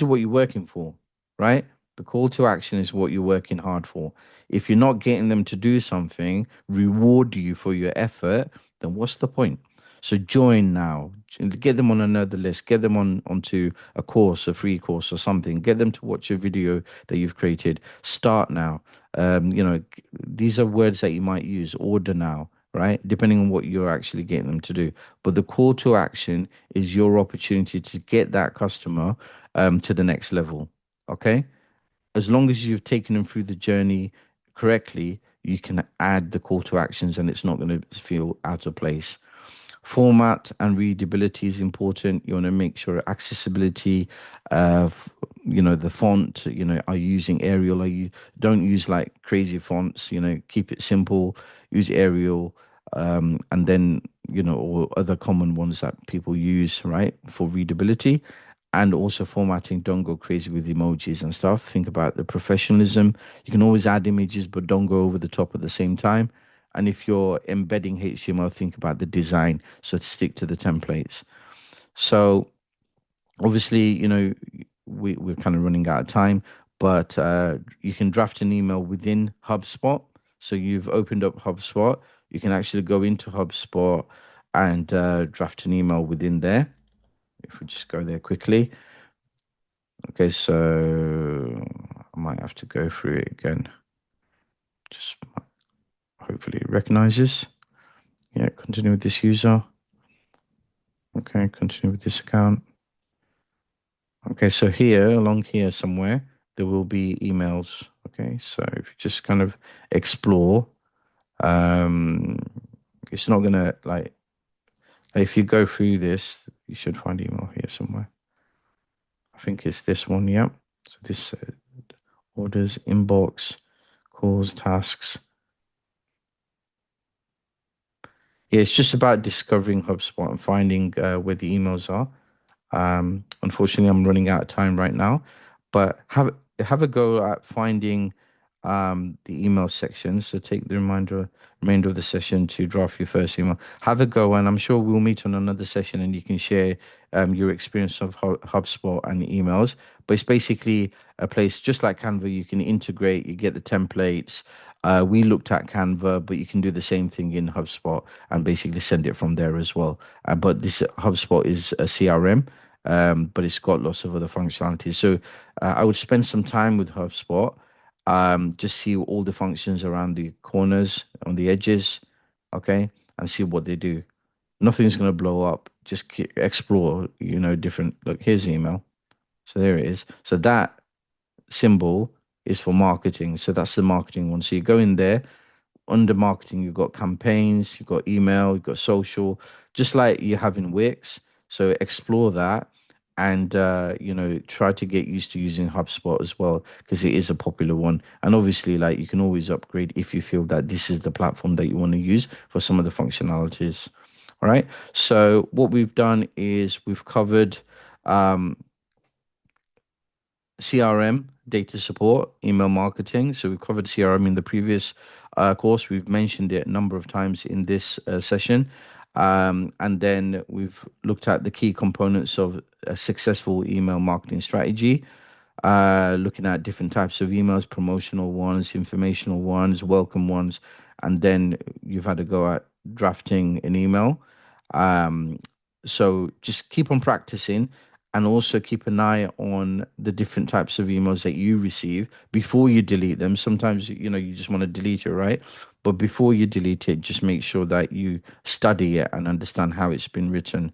what you're working for, right? The call to action is what you're working hard for. If you're not getting them to do something, reward you for your effort, then what's the point? So join now. Get them on another list. Get them onto a course, a free course or something. Get them to watch a video that you've created. Start now. These are words that you might use. Order now, right? Depending on what you're actually getting them to do. But the call to action is your opportunity to get that customer to the next level. Okay. As long as you've taken them through the journey correctly, you can add the call to actions and it's not going to feel out of place. Format and readability is important. You want to make sure accessibility, the font, are you using Arial? Don't use like crazy fonts, keep it simple, use Arial, and then, or other common ones that people use, right, for readability. And also formatting, don't go crazy with emojis and stuff. Think about the professionalism. You can always add images, but don't go over the top at the same time. And if you're embedding HTML, think about the design. So to stick to the templates. So obviously, we're kind of running out of time, but you can draft an email within HubSpot. So you've opened up HubSpot. You can actually go into HubSpot and draft an email within there. If we just go there quickly. Okay, so I might have to go through it again. Just hopefully it recognizes. Yeah, continue with this user. Okay, continue with this account. Okay, so here, along here somewhere, there will be emails. Okay, so if you just kind of explore, it's not gonna like, if you go through this, you should find email here somewhere. I think it's this one, yeah. So this orders, inbox, calls, tasks. Yeah, it's just about discovering HubSpot and finding where the emails are. Unfortunately, I'm running out of time right now, but have a go at finding the email section. So take the remainder of the session to draft your first email. Have a go, and I'm sure we'll meet on another session, and you can share your experience of HubSpot and emails. But it's basically a place just like Canva. You can integrate, you get the templates. We looked at Canva, but you can do the same thing in HubSpot and basically send it from there as well. But this HubSpot is a CRM, but it's got lots of other functionalities. So I would spend some time with HubSpot, just see all the functions around the corners, on the edges, okay, and see what they do. Nothing's going to blow up. Just explore, different. Look, here's the email. So there it is. So that symbol is for marketing. So that's the marketing one. So you go in there, under marketing, you've got campaigns, you've got email, you've got social, just like you have in Wix. So explore that and try to get used to using HubSpot as well, because it is a popular one. And obviously, like, you can always upgrade if you feel that this is the platform that you want to use for some of the functionalities. All right. So what we've done is we've covered CRM, data support, email marketing. So we've covered CRM in the previous course. We've mentioned it a number of times in this session. And then we've looked at the key components of a successful email marketing strategy, looking at different types of emails, promotional ones, informational ones, welcome ones. And then you've had to go at drafting an email. So just keep on practicing, and also keep an eye on the different types of emails that you receive before you delete them. Sometimes, you just want to delete it, right? But before you delete it, just make sure that you study it and understand how it's been written.